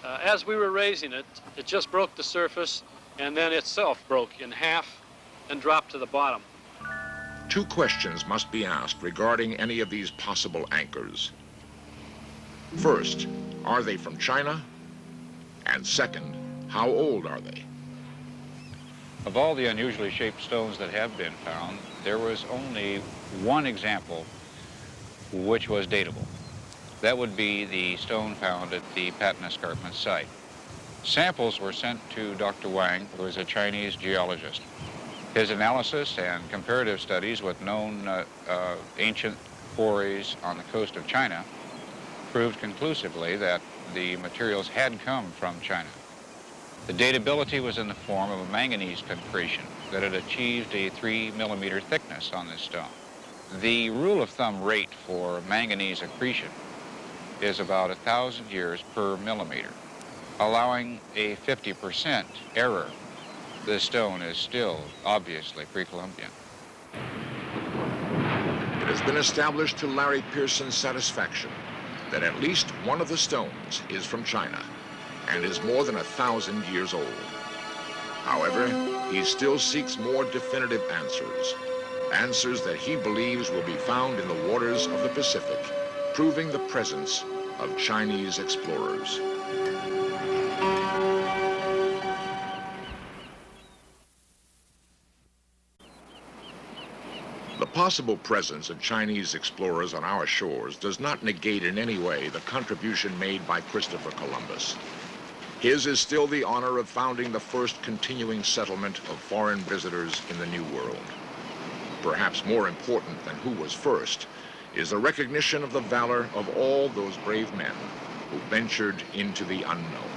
As we were raising it, it just broke the surface, and then itself broke in half and dropped to the bottom. Two questions must be asked regarding any of these possible anchors. First, are they from China? And second, how old are they? Of all the unusually shaped stones that have been found, there was only one example which was datable. That would be the stone found at the Patton Escarpment site. Samples were sent to Dr. Wang, who is a Chinese geologist. His analysis and comparative studies with known ancient quarries on the coast of China proved conclusively that the materials had come from China. The datability was in the form of a manganese concretion that had achieved a 3-millimeter thickness on this stone. The rule of thumb rate for manganese accretion is about 1,000 years per millimeter, allowing a 50% error. This stone is still obviously pre-Columbian. It has been established to Larry Pearson's satisfaction that at least one of the stones is from China and is more than 1,000 years old. However, he still seeks more definitive answers that he believes will be found in the waters of the Pacific, proving the presence of Chinese explorers. The possible presence of Chinese explorers on our shores does not negate in any way the contribution made by Christopher Columbus. His is still the honor of founding the first continuing settlement of foreign visitors in the New World. Perhaps more important than who was first is the recognition of the valor of all those brave men who ventured into the unknown.